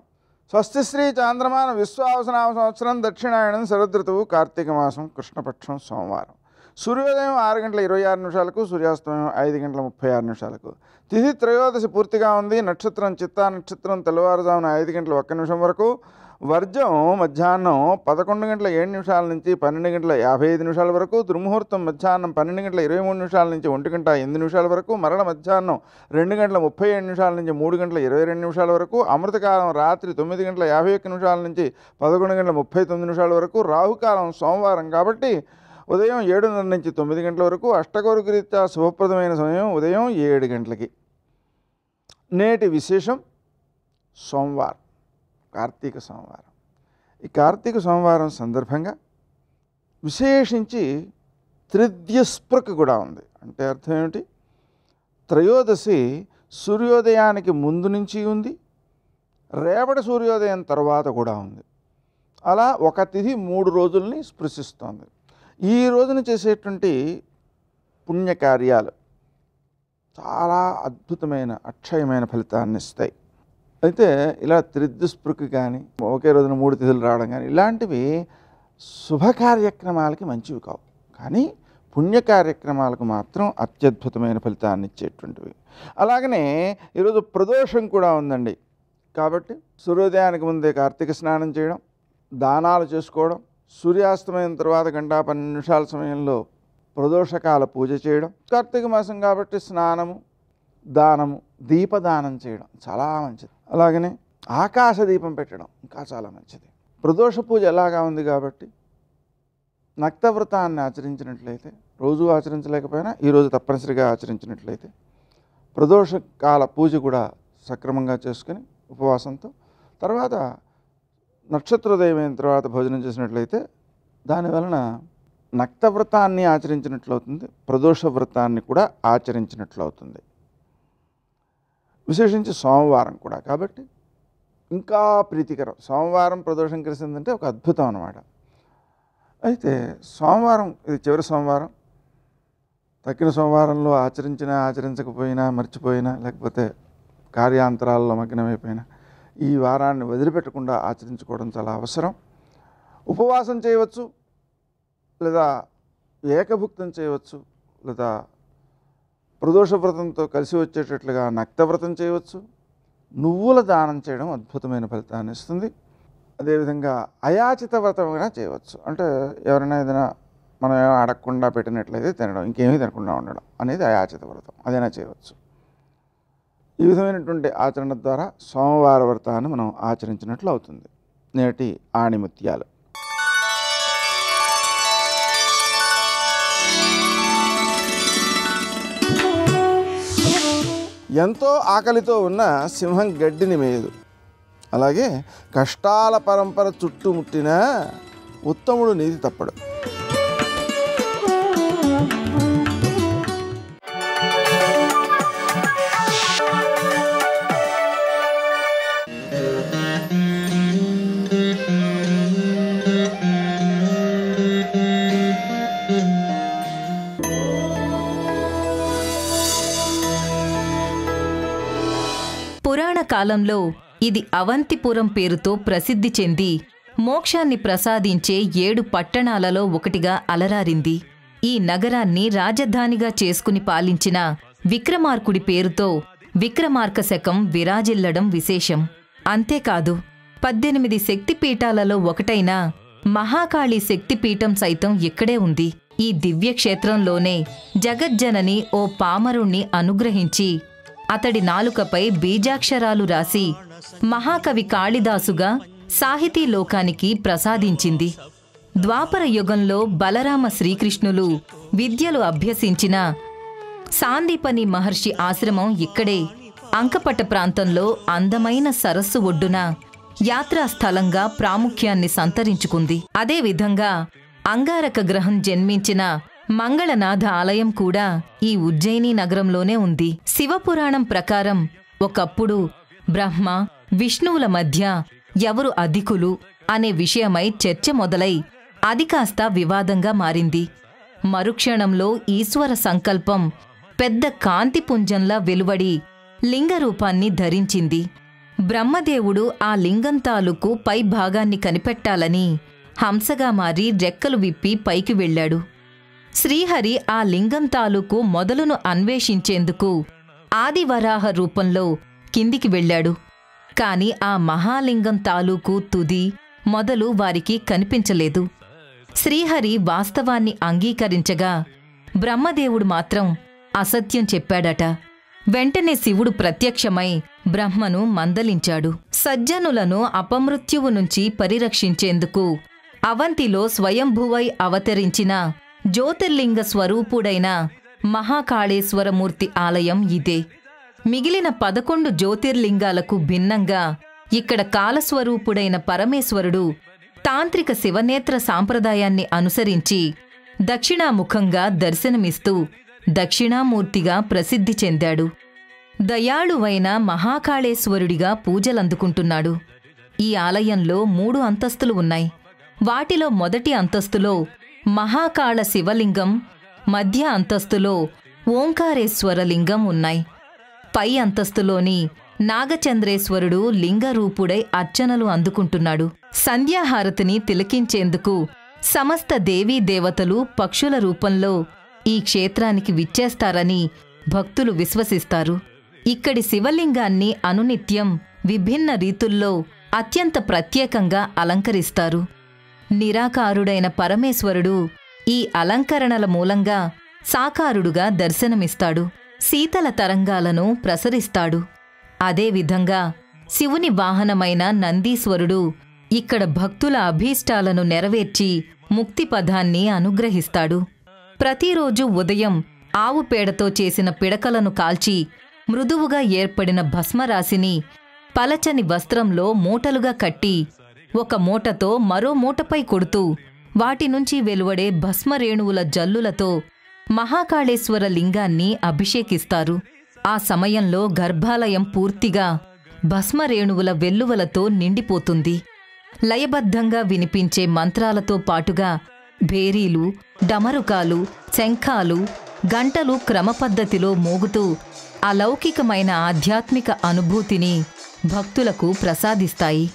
స్వస్తి శ్రీ చాంద్రమాన విశ్వావసనామ సంవత్సరం దక్షిణాయనం శరదృతువు కార్తీక మాసం కృష్ణపక్షం సోమవారం. సూర్యోదయం 6:26 సూర్యాస్తమయం 5:36. తిథి త్రయోదశి పూర్తిగా ఉంది. నక్షత్రం చిత్తా నక్షత్రం తెల్లవారుజామున 5:01 వరకు. వర్జం మధ్యాహ్నం 11:07 నుంచి 12:55 వరకు. దుర్ముహూర్తం మధ్యాహ్నం 12:23 నుంచి 1:08 వరకు. మరల మధ్యాహ్నం 2:37 నుంచి 3:22 వరకు. అమృతకాలం రాత్రి 9:51 నుంచి 11:39 వరకు. రాహుకాలం సోమవారం కాబట్టి ఉదయం 7:30 నుంచి 9 గంటల వరకు. అష్టకౌరుకరీత్యా శుభప్రదమైన సమయం ఉదయం 7 గంటలకి. నేటి విశేషం సోమవారం, కార్తీక సోమవారం. ఈ కార్తీక సోమవారం సందర్భంగా విశేషించి త్రిద్యస్పృక్ కూడా ఉంది. అంటే అర్థం ఏమిటి? త్రయోదశి సూర్యోదయానికి ముందు నుంచి ఉంది, రేపటి సూర్యోదయం తర్వాత కూడా ఉంది. అలా ఒక తిథి 3 రోజుల్ని స్పృశిస్తోంది. ఈ రోజున చేసేటువంటి పుణ్యకార్యాలు చాలా అద్భుతమైన అక్షయమైన ఫలితాన్ని ఇస్తాయి. అయితే ఇలా త్రిద్యస్పృక్ కానీ ఒకే రోజున 3 తిథులు రావడం కానీ ఇలాంటివి శుభ కార్యక్రమాలకి మంచివి కావు, కానీ పుణ్య కార్యక్రమాలకు మాత్రం అత్యద్భుతమైన ఫలితాన్ని ఇచ్చేటువంటివి. అలాగనే ఈరోజు ప్రదోషం కూడా ఉందండి. కాబట్టి సూర్యోదయానికి ముందే కార్తీక స్నానం చేయడం, దానాలు చేసుకోవడం, సూర్యాస్తమయం తర్వాత 1:12 సమయంలో ప్రదోషకాల పూజ చేయడం, కార్తీక మాసం కాబట్టి స్నానము, దానము, దీపదానం చేయడం చాలా మంచిది. అలాగనే ఆకాశ దీపం పెట్టడం ఇంకా చాలా మంచిది. ప్రదోష పూజ ఎలాగా ఉంది కాబట్టి నక్తవ్రతాన్ని ఆచరించినట్లయితే, రోజు ఆచరించలేకపోయినా ఈరోజు తప్పనిసరిగా ఆచరించినట్లయితే, ప్రదోషకాల పూజ కూడా సక్రమంగా చేసుకుని ఉపవాసంతో తర్వాత నక్షత్రోదయం అయిన తర్వాత భోజనం చేసినట్లయితే దానివలన నక్తవ్రతాన్ని ఆచరించినట్లు అవుతుంది, ప్రదోష వ్రతాన్ని కూడా ఆచరించినట్లు అవుతుంది. విశేషించి సోమవారం కూడా కాబట్టి ఇంకా ప్రీతికరం. సోమవారం ప్రదోషం కలిసిందంటే ఒక అద్భుతం అన్నమాట. అయితే సోమవారం ఇది చివరి సోమవారం. తక్కిన సోమవారంలో ఆచరించినా ఆచరించకపోయినా మర్చిపోయినా లేకపోతే కార్యాంతరాల్లో మగ్నమైపోయినా ఈ వారాన్ని వదిలిపెట్టకుండా ఆచరించుకోవడం చాలా అవసరం. ఉపవాసం చేయవచ్చు, లేదా ఏకభుక్తం చేయవచ్చు, లేదా ప్రదోష వ్రతంతో కలిసి వచ్చేటట్లుగా నక్తవ్రతం చేయవచ్చు. నువ్వుల దానం చేయడం అద్భుతమైన ఫలితాన్ని ఇస్తుంది. అదేవిధంగా అయాచిత వ్రతం కూడా చేయవచ్చు. అంటే ఎవరైనా ఏదైనా మనం ఏమైనా అడగకుండా పెట్టినట్లయితే తినడం, ఇంకేమీ తినకుండా ఉండడం అనేది అయాచిత వ్రతం, అదైనా చేయవచ్చు. ఈ విధమైనటువంటి ఆచరణ ద్వారా సోమవార వ్రతాన్ని మనం ఆచరించినట్లు అవుతుంది. నేటి ఆణిముత్యాలు. ఎంతో ఆకలితో ఉన్న సింహం గడ్డిని మేయదు, అలాగే కష్టాల పరంపర చుట్టుముట్టిన ఉత్తముడు నీతి తప్పడు. పురాణ కాలంలో ఇది అవంతిపురం పేరుతో ప్రసిద్ధి చెంది మోక్షాన్ని ప్రసాదించే 7 పట్టణాలలో ఒకటిగా అలరారింది. ఈ నగరాన్ని రాజధానిగా చేసుకుని పాలించిన విక్రమార్కుడి పేరుతో విక్రమార్క శకం విరాజిల్లడం విశేషం. అంతేకాదు 18 శక్తిపీఠాలలో ఒకటైన మహాకాళి శక్తిపీఠం సైతం ఇక్కడే ఉంది. ఈ దివ్యక్షేత్రంలోనే జగజ్జనని ఓ పామరుణ్ణి అనుగ్రహించి అతడి నాలుకపై బీజాక్షరాలు రాసి మహాకవి కాళిదాసుగా సాహితీ లోకానికి ప్రసాదించింది. ద్వాపర యుగంలో బలరామ శ్రీకృష్ణులు విద్యలు అభ్యసించిన సాందీపని మహర్షి ఆశ్రమం ఇక్కడే అంకపట్ట ప్రాంతంలో అందమైన సరస్సు ఒడ్డున యాత్రాస్థలంగా ప్రాముఖ్యాన్ని సంతరించుకుంది. అదేవిధంగా అంగారక గ్రహం జన్మించిన మంగళనాథ ఆలయం కూడా ఈ ఉజ్జయిని నగరంలోనే ఉంది. శివపురాణం ప్రకారం ఒకప్పుడు బ్రహ్మ విష్ణువుల మధ్య ఎవరు అధికులు అనే విషయమై చర్చ మొదలై అది కాస్త వివాదంగా మారింది. మరుక్షణంలో ఈశ్వర సంకల్పం పెద్ద కాంతిపుంజంలా వెలువడి లింగరూపాన్ని ధరించింది. బ్రహ్మదేవుడు ఆ లింగం తాలూకు పై భాగాన్ని కనిపెట్టాలని హంసగా మారి రెక్కలు విప్పి పైకి వెళ్ళాడు. శ్రీహరి ఆ లింగం తాలూకు మొదలును అన్వేషించేందుకు ఆదివరాహ రూపంలో కిందికి వెళ్ళాడు. కాని ఆ మహాలింగం తాలూకు తుది మొదలు వారికి కనిపించలేదు. శ్రీహరి వాస్తవాన్ని అంగీకరించగా బ్రహ్మదేవుడు మాత్రం అసత్యం చెప్పాడట. వెంటనే శివుడు ప్రత్యక్షమై బ్రహ్మను మందలించాడు. సజ్జనులను అపమృత్యువు నుంచి పరిరక్షించేందుకు అవంతిలో స్వయంభువై అవతరించిన జ్యోతిర్లింగ స్వరూపుడైన మహాకాళేశ్వరమూర్తి ఆలయం ఇదే. మిగిలిన 11 జ్యోతిర్లింగాలకు భిన్నంగా ఇక్కడ కాలస్వరూపుడైన పరమేశ్వరుడు తాంత్రిక శివనేత్ర సాంప్రదాయాన్ని అనుసరించి దక్షిణాముఖంగా దర్శనమిస్తూ దక్షిణామూర్తిగా ప్రసిద్ధి చెందాడు. దయాళువైన మహాకాళేశ్వరుడిగా పూజలందుకుంటున్నాడు. ఈ ఆలయంలో 3 అంతస్తులు ఉన్నాయి. వాటిలో మొదటి అంతస్తులో మహాకాళ శివలింగం, మధ్య అంతస్తులో ఓంకారేశ్వరలింగం ఉన్నాయి. పై అంతస్తులోని నాగచంద్రేశ్వరుడు లింగరూపుడై అర్చనలు అందుకుంటున్నాడు. సంధ్యాహారతిని తిలకించేందుకు సమస్త దేవీ దేవతలు పక్షుల రూపంలో ఈ క్షేత్రానికి విచ్చేస్తారని భక్తులు విశ్వసిస్తారు. ఇక్కడి శివలింగాన్ని అనునిత్యం విభిన్న రీతుల్లో అత్యంత ప్రత్యేకంగా అలంకరిస్తారు. నిరాకారుడైన పరమేశ్వరుడు ఈ అలంకరణల మూలంగా సాకారుడుగా దర్శనమిస్తాడు. శీతల తరంగాలను ప్రసరిస్తాడు. అదేవిధంగా శివుని వాహనమైన నందీశ్వరుడు ఇక్కడ భక్తుల అభీష్టాలను నెరవేర్చి ముక్తిపదాన్ని అనుగ్రహిస్తాడు. ప్రతిరోజు ఉదయం ఆవు పేడతో చేసిన పిడకలను కాల్చి మృదువుగా ఏర్పడిన భస్మరాశిని పలచని వస్త్రంలో మూటలుగా కట్టి ఒక మూటతో మరో మూటపై కొడుతూ వాటి నుంచి వెలువడే భస్మరేణువుల జల్లులతో మహాకాళేశ్వర లింగాన్ని అభిషేకిస్తారు. ఆ సమయంలో గర్భాలయం పూర్తిగా భస్మరేణువుల వెల్లువలతో నిండిపోతుంది. లయబద్ధంగా వినిపించే మంత్రాలతో పాటుగా భేరీలు, డమరుకాలు, శంఖాలు, గంటలు క్రమపద్ధతిలో మోగుతూ అలౌకికమైన ఆధ్యాత్మిక అనుభూతిని భక్తులకు ప్రసాదిస్తాయి.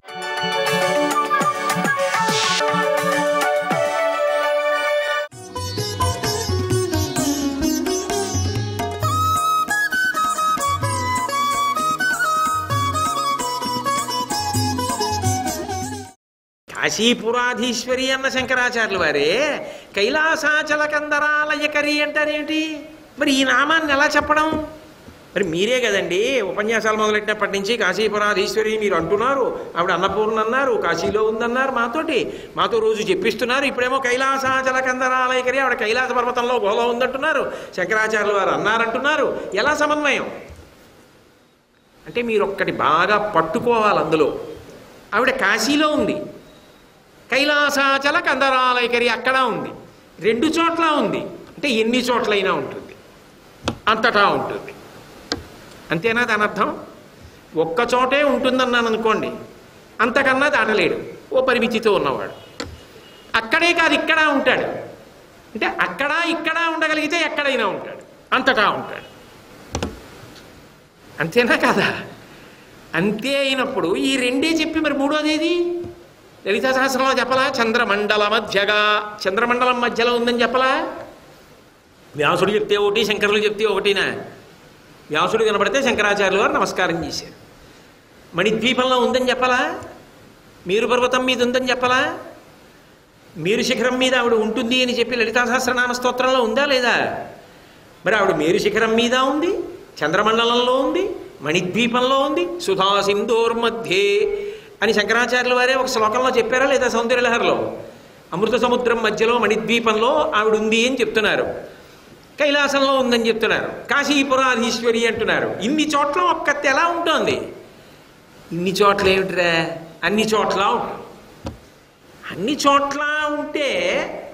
కాశీపురాధీశ్వరి అన్న శంకరాచార్యులు వారే కైలాసాచల కందరాలయకరి అంటారేమిటి? మరి ఈ నామాన్ని ఎలా చెప్పడం? మరి మీరే కదండి ఉపన్యాసాలు మొదలెట్టినప్పటి నుంచి కాశీపురాధీశ్వరి మీరు అంటున్నారు, ఆవిడ అన్నపూర్ణ అన్నారు, కాశీలో ఉందన్నారు, మాతో రోజు చెప్పిస్తున్నారు. ఇప్పుడేమో కైలాసాచల కందరాలయకరి, ఆవిడ కైలాస పర్వతంలో గోలో ఉందంటున్నారు, శంకరాచార్యులు వారు అన్నారంటున్నారు. ఎలా సమన్వయం అంటే మీరు ఒక్కటి బాగా పట్టుకోవాలి. అందులో ఆవిడ కాశీలో ఉంది, కైలాసాచల కందరాలయకరి అక్కడ ఉంది, 2 చోట్ల ఉంది. అంటే ఎన్ని చోట్లైనా ఉంటుంది, అంతటా ఉంటుంది. అంతేనా దాని అర్థం? ఒక్క చోటే ఉంటుందన్నాను అనుకోండి, అంతకన్నా దాటలేడు ఓ పరిమితితో ఉన్నవాడు. అక్కడే కాదు ఇక్కడ ఉంటాడు. అంటే అక్కడ ఇక్కడ ఉండగలిగితే ఎక్కడైనా ఉంటాడు, అంతటా ఉంటాడు. అంతేనా కదా? అంతే అయినప్పుడు ఈ రెండే చెప్పి మరి మూడోదేది లలితా సహస్రంలో చెప్పలా? చంద్రమండల మధ్యగా, చంద్రమండలం మధ్యలో ఉందని చెప్పలా? వ్యాసుడు చెప్తే ఒకటి, శంకరులు చెప్తే ఒకటినా? వ్యాసుడు కనబడితే శంకరాచార్యులు వారు నమస్కారం చేశారు. మణిద్వీపంలో ఉందని చెప్పలా? మేరు పర్వతం మీద ఉందని చెప్పలా? మేరు శిఖరం మీద ఆవిడ ఉంటుంది అని చెప్పి లలితా సహస్రనామ స్తోత్రంలో ఉందా లేదా? మరి ఆవిడ మేరు శిఖరం మీద ఉంది, చంద్రమండలంలో ఉంది, మణిద్వీపంలో ఉంది, సుధా సింధోర్మధ్యే అని శంకరాచార్యుల వారే ఒక శ్లోకంలో చెప్పారా లేదా? సౌందర్యలహరిలో అమృత సముద్రం మధ్యలో మణిద్వీపంలో ఆవిడ ఉంది అని చెప్తున్నారు. కైలాసంలో ఉందని చెప్తున్నారు. కాశీపురాధీశ్వరి అంటున్నారు. ఇన్ని చోట్ల ఒక్కతే ఎలా ఉంటుంది? ఇన్ని చోట్ల ఏమిట్రా? అన్ని చోట్ల ఉంటుంది. అన్ని చోట్ల ఉంటే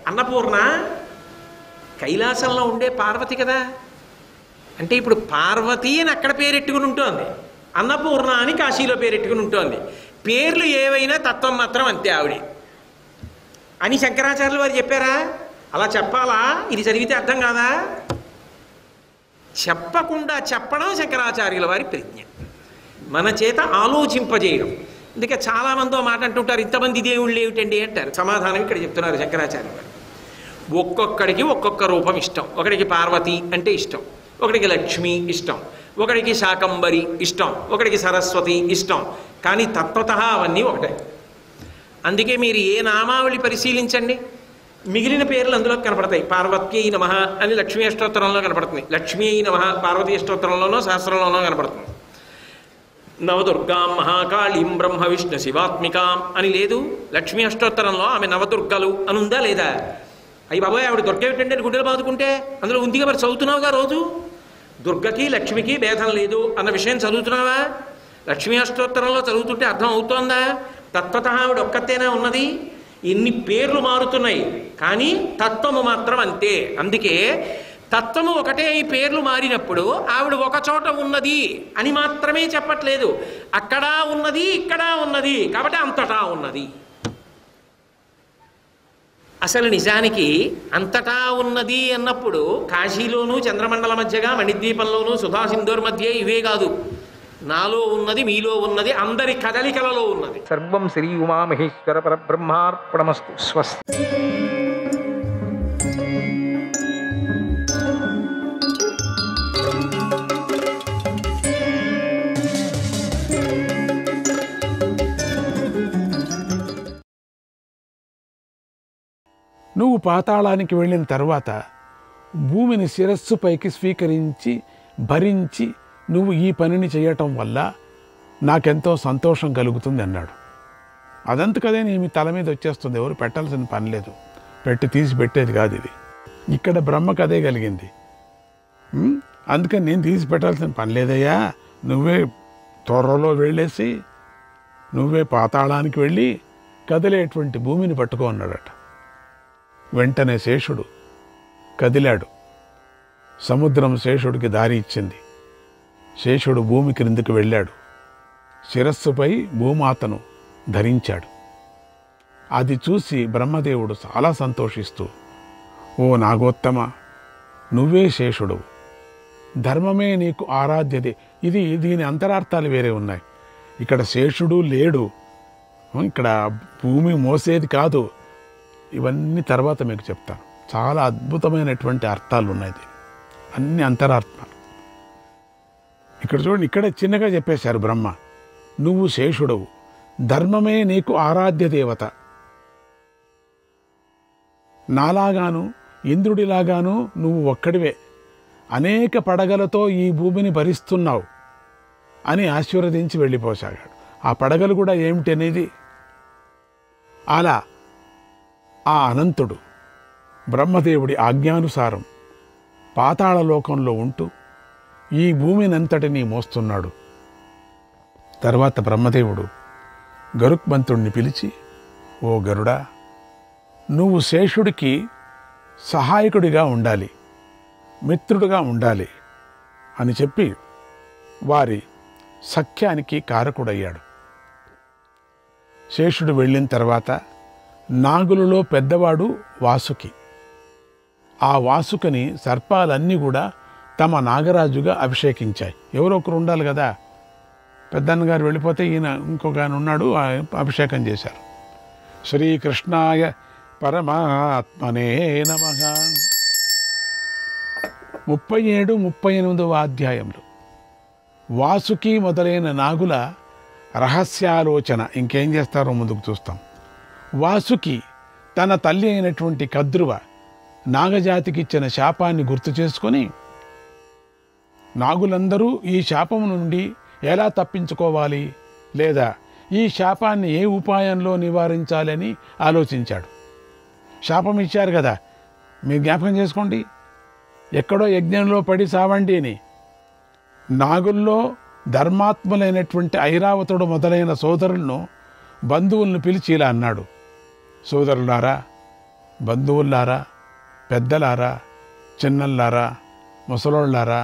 అన్నపూర్ణ కైలాసంలో ఉండే పార్వతి కదా. అంటే ఇప్పుడు పార్వతి అని అక్కడ పేరెట్టుకుని ఉంటుంది, అన్నపూర్ణ అని కాశీలో పేరెట్టుకుని ఉంటుంది. పేర్లు ఏవైనా తత్వం మాత్రం అంతే ఆవిడే అని శంకరాచార్యులు వారు చెప్పారా? అలా చెప్పాలా? ఇది చదివితే అర్థం కాదా? చెప్పకుండా చెప్పడం శంకరాచార్యుల వారి ప్రజ్ఞ, మన చేత ఆలోచింపజేయడం. అందుకే చాలామంది మాట అంటుంటారు, ఇంతమంది దేవుళ్ళు ఏమిటండి అంటారు. సమాధానం ఇక్కడ చెప్తున్నారు శంకరాచార్యుల వారు. ఒక్కొక్కడికి ఒక్కొక్క రూపం ఇష్టం. ఒకడికి పార్వతి అంటే ఇష్టం, ఒకడికి లక్ష్మి ఇష్టం, ఒకడికి శాకంబరి ఇష్టం, ఒకడికి సరస్వతి ఇష్టం. కానీ తత్వతః అవన్నీ ఒకటే. అందుకే మీరు ఏ నామావళి పరిశీలించండి, మిగిలిన పేర్లు అందులో కనపడతాయి. పార్వత్యై నమః అని లక్ష్మీ అష్టోత్తరంలో కనపడుతుంది, లక్ష్మీ అయి నమః పార్వతీ అష్టోత్తరంలోనో సహస్రంలోనో కనపడుతుంది. నవదుర్గాం మహాకాళీం బ్రహ్మ విష్ణు శివాత్మికాం అని లేదు, లక్ష్మీ అష్టోత్తరంలో ఆమె నవదుర్గలు అని ఉందా లేదా? అయ్యి బాబోయ్ ఆవిడ దుర్గ ఏమిటంటే గుండెలు బాదుకుంటే అందులో ఉందిగా, మరి చదువుతున్నావుగా రోజు. దుర్గకి లక్ష్మికి భేదం లేదు అన్న విషయం చదువుతున్నావా? లక్ష్మీ అష్టోత్తరంలో చదువుతుంటే అర్థం అవుతోందా? తత్వతః ఆవిడ ఒక్కతేనా ఉన్నది? ఎన్ని పేర్లు మారుతున్నాయి కానీ తత్వము మాత్రం అంతే. అందుకే తత్వము ఒకటే, ఈ పేర్లు మారినప్పుడు ఆవిడ ఒక చోట ఉన్నది అని మాత్రమే చెప్పట్లేదు, అక్కడ ఉన్నది ఇక్కడ ఉన్నది కాబట్టి అంతటా ఉన్నది. అసలు నిజానికి అంతటా ఉన్నది అన్నప్పుడు కాశీలోనూ చంద్రమండల మధ్యగా మణిద్వీపంలోనూ సుధా సింధూర్ మధ్య ఇవే కాదు, నాలో ఉన్నది, మీలో ఉన్నది, అందరి కదలికలలో ఉన్నది. సర్వం శ్రీ ఉమామహేశ్వర పరబ్రహ్మార్పణమస్తు. స్వస్తి. నువ్వు పాతాళానికి వెళ్ళిన తర్వాత భూమిని శిరస్సుపైకి స్వీకరించి భరించి నువ్వు ఈ పనిని చేయటం వల్ల నాకెంతో సంతోషం కలుగుతుంది అన్నాడు. అదంతకదే నీ తల మీద వచ్చేస్తుంది, ఎవరు పెట్టాల్సిన పని లేదు, పెట్టి తీసి పెట్టేది కాదు ఇది. ఇక్కడ బ్రహ్మకు అదే కలిగింది. అందుకని నేను తీసి పెట్టాల్సిన పని లేదయ్యా, నువ్వే త్వరలో వెళ్ళేసి నువ్వే పాతాళానికి వెళ్ళి కదిలేటువంటి భూమిని పట్టుకో అన్నాడట. వెంటనే శేషుడు కదిలాడు. సముద్రం శేషుడికి దారి ఇచ్చింది. శేషుడు భూమి క్రిందికి వెళ్ళాడు. శిరస్సుపై భూమాతను ధరించాడు. అది చూసి బ్రహ్మదేవుడు చాలా సంతోషిస్తూ, ఓ నాగోత్తమ, నువ్వే శేషుడు, ధర్మమే నీకు ఆరాధ్యది. దీని అంతరార్థాలు వేరే ఉన్నాయి. ఇక్కడ శేషుడు లేడు, ఇక్కడ భూమి మోసేది కాదు. ఇవన్నీ తర్వాత మీకు చెప్తాను. చాలా అద్భుతమైనటువంటి అర్థాలు ఉన్నాయి, అన్ని అంతరార్థాలు. ఇక్కడ చూడండి, ఇక్కడ చిన్నగా చెప్పేశారు బ్రహ్మ, నువ్వు శేషుడవు, ధర్మమే నీకు ఆరాధ్య దేవత. నాలాగాను ఇంద్రుడిలాగాను నువ్వు ఒక్కడివే అనేక పడగలతో ఈ భూమిని భరిస్తున్నావు అని ఆశీర్వదించి వెళ్ళిపోసాగాడు. ఆ పడగలు కూడా ఏమిటనేది అలా ఆ అనంతుడు బ్రహ్మదేవుడి ఆజ్ఞానుసారం పాతాళలోకంలో ఉంటూ ఈ భూమినంతటినీ మోస్తున్నాడు. తర్వాత బ్రహ్మదేవుడు గరుత్మంతుణ్ణి పిలిచి, ఓ గరుడా, నువ్వు శేషుడికి సహాయకుడిగా ఉండాలి, మిత్రుడిగా ఉండాలి అని చెప్పి వారి సఖ్యానికి కారకుడయ్యాడు. శేషుడు వెళ్ళిన తర్వాత నాగులలో పెద్దవాడు వాసుకి. ఆ వాసుకని సర్పాలన్నీ కూడా తమ నాగరాజుగా అభిషేకించాయి. ఎవరో ఒకరు ఉండాలి కదా. పెద్దన్నగారు వెళ్ళిపోతే ఈయన ఇంకొక ఆయన ఉన్నాడు, అభిషేకం చేశారు. శ్రీకృష్ణాయ పరమాత్మనే నమః. 37, 38వ అధ్యాయంలో వాసుకి మొదలైన నాగుల రహస్యాలోచన. ఇంకేం చేస్తారో ముందుకు చూస్తాం. వాసుకి తన తల్లి అయినటువంటి కద్రువ నాగజాతికి ఇచ్చిన శాపాన్ని గుర్తు చేసుకొని నాగులందరూ ఈ శాపం నుండి ఎలా తప్పించుకోవాలి, లేదా ఈ శాపాన్ని ఏ ఉపాయంలో నివారించాలని ఆలోచించాడు. శాపం ఇచ్చారు కదా, మీరు జ్ఞాపకం చేసుకోండి, ఎక్కడో యజ్ఞంలో పడి సావండి అని. నాగుల్లో ధర్మాత్ములైనటువంటి ఐరావతుడు మొదలైన సోదరులను, బంధువులను పిలిచి ఇలా అన్నాడు: సోదరులారా, బంధువులారా, పెద్దలారా, చిన్నల్లారా, ముసలోళ్ళారా,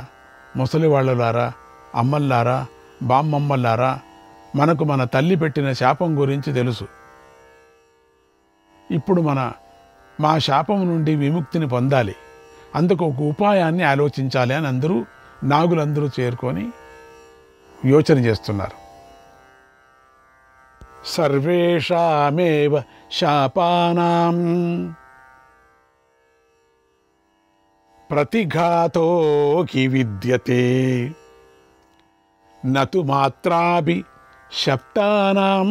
ముసలివాళ్ళలారా, అమ్మల్లారా, బామ్మమ్మల్లారా, మనకు మన తల్లి పెట్టిన శాపం గురించి తెలుసు. ఇప్పుడు మా శాపం నుండి విముక్తిని పొందాలి, అందుకు ఒక ఉపాయాన్ని ఆలోచించాలి అని నాగులందరూ చేరుకొని యోచన చేస్తున్నారు. సర్వేషామేవ శాపానాం ప్రతిఘాతో హి విద్యతే నతు మాత్రాభి శప్తానాం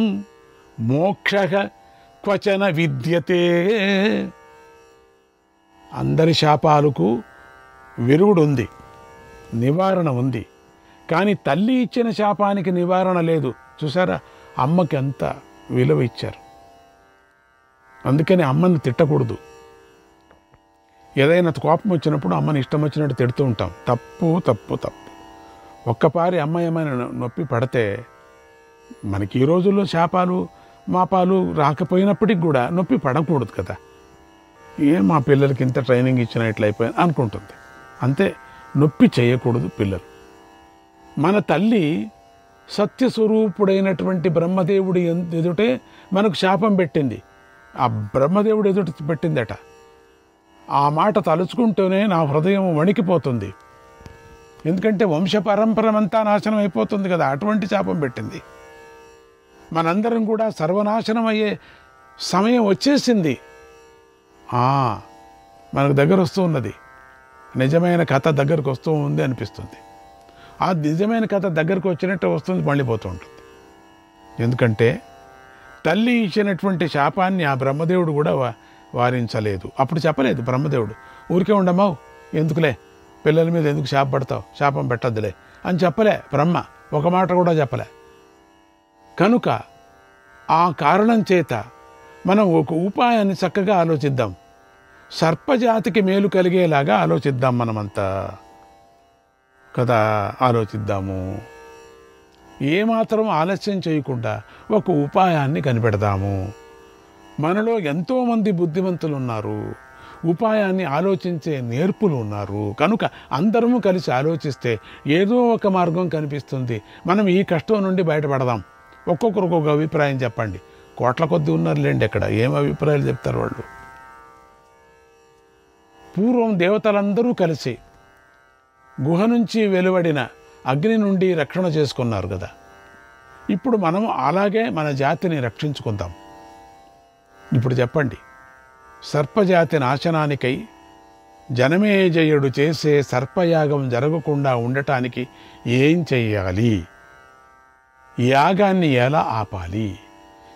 మోక్షః క్వచన విద్యతే. అందరి శాపాలకు విరుగుడు ఉంది, నివారణ ఉంది, కానీ తల్లి ఇచ్చిన శాపానికి నివారణ లేదు. చూసారా, అమ్మకి అంత విలువ ఇచ్చారు. అందుకని అమ్మని తిట్టకూడదు. ఏదైనా కోపం వచ్చినప్పుడు అమ్మని ఇష్టం వచ్చినట్టు తిడుతూ ఉంటాం. తప్పు తప్పు తప్పు. ఒక్కపారి అమ్మ ఏమైనా నొప్పి పడితే, మనకి ఈ రోజుల్లో శాపాలు మాపాలు రాకపోయినప్పటికి కూడా నొప్పి పడకూడదు కదా. మా పిల్లలకి ఇంత ట్రైనింగ్ ఇచ్చిన ఇట్లయిపోయింది అనుకుంటుంది. అంతే, నొప్పి చేయకూడదు పిల్లలు. మన తల్లి సత్యస్వరూపుడైనటువంటి బ్రహ్మదేవుడి ఎదుటే మనకు శాపం పెట్టింది. ఆ బ్రహ్మదేవుడు ఎదుట పెట్టిందట. ఆ మాట తలుచుకుంటూనే నా హృదయం వణికిపోతుంది. ఎందుకంటే వంశ పరంపరమంతా నాశనం అయిపోతుంది కదా, అటువంటి శాపం పెట్టింది. మనందరం కూడా సర్వనాశనం అయ్యే సమయం వచ్చేసింది. మనకు దగ్గర వస్తూ ఉన్నది, నిజమైన కథ దగ్గరకు వస్తూ ఉంది అనిపిస్తుంది. ఆ నిజమైన కథ దగ్గరకు వచ్చినట్టు వస్తుంది, మళ్ళీ పోతూ ఉంటుంది. ఎందుకంటే తల్లి ఇచ్చినటువంటి శాపాన్ని ఆ బ్రహ్మదేవుడు కూడా వారించలేదు. అప్పుడు చెప్పలేదు బ్రహ్మదేవుడు, ఊరికే ఉండమావు, ఎందుకులే పిల్లల మీద ఎందుకు శాపపడతావు, శాపం పెట్టద్దులే అని చెప్పలే బ్రహ్మ, ఒక మాట కూడా చెప్పలే. కనుక ఆ కారణం చేత మనం ఒక ఉపాయాన్ని చక్కగా ఆలోచిద్దాం. సర్పజాతికి మేలు కలిగేలాగా ఆలోచిద్దాం. మనమంతా కదా ఆలోచిద్దాము. ఏమాత్రం ఆలస్యం చేయకుండా ఒక ఉపాయాన్ని కనిపెడదాము. మనలో ఎంతోమంది బుద్ధిమంతులు ఉన్నారు, ఉపాయాన్ని ఆలోచించే నేర్పులు ఉన్నారు. కనుక అందరము కలిసి ఆలోచిస్తే ఏదో ఒక మార్గం కనిపిస్తుంది. మనం ఈ కష్టం నుండి బయటపడదాం. ఒక్కొక్కరు ఒక్కొక్క అభిప్రాయం చెప్పండి. కోట్ల కొద్ది ఉన్నారులేండి, ఎక్కడ ఏం అభిప్రాయాలు చెప్తారు వాళ్ళు. పూర్వం దేవతలందరూ కలిసి గుహ నుంచి వెలువడిన అగ్ని నుండి రక్షణ చేసుకున్నారు కదా. ఇప్పుడు మనం అలాగే మన జాతిని రక్షించుకుందాం. ఇప్పుడు చెప్పండి, సర్పజాతి నాశనానికై జనమేజయుడు చేసే సర్పయాగం జరగకుండా ఉండటానికి ఏం చెయ్యాలి? యాగాన్ని ఎలా ఆపాలి?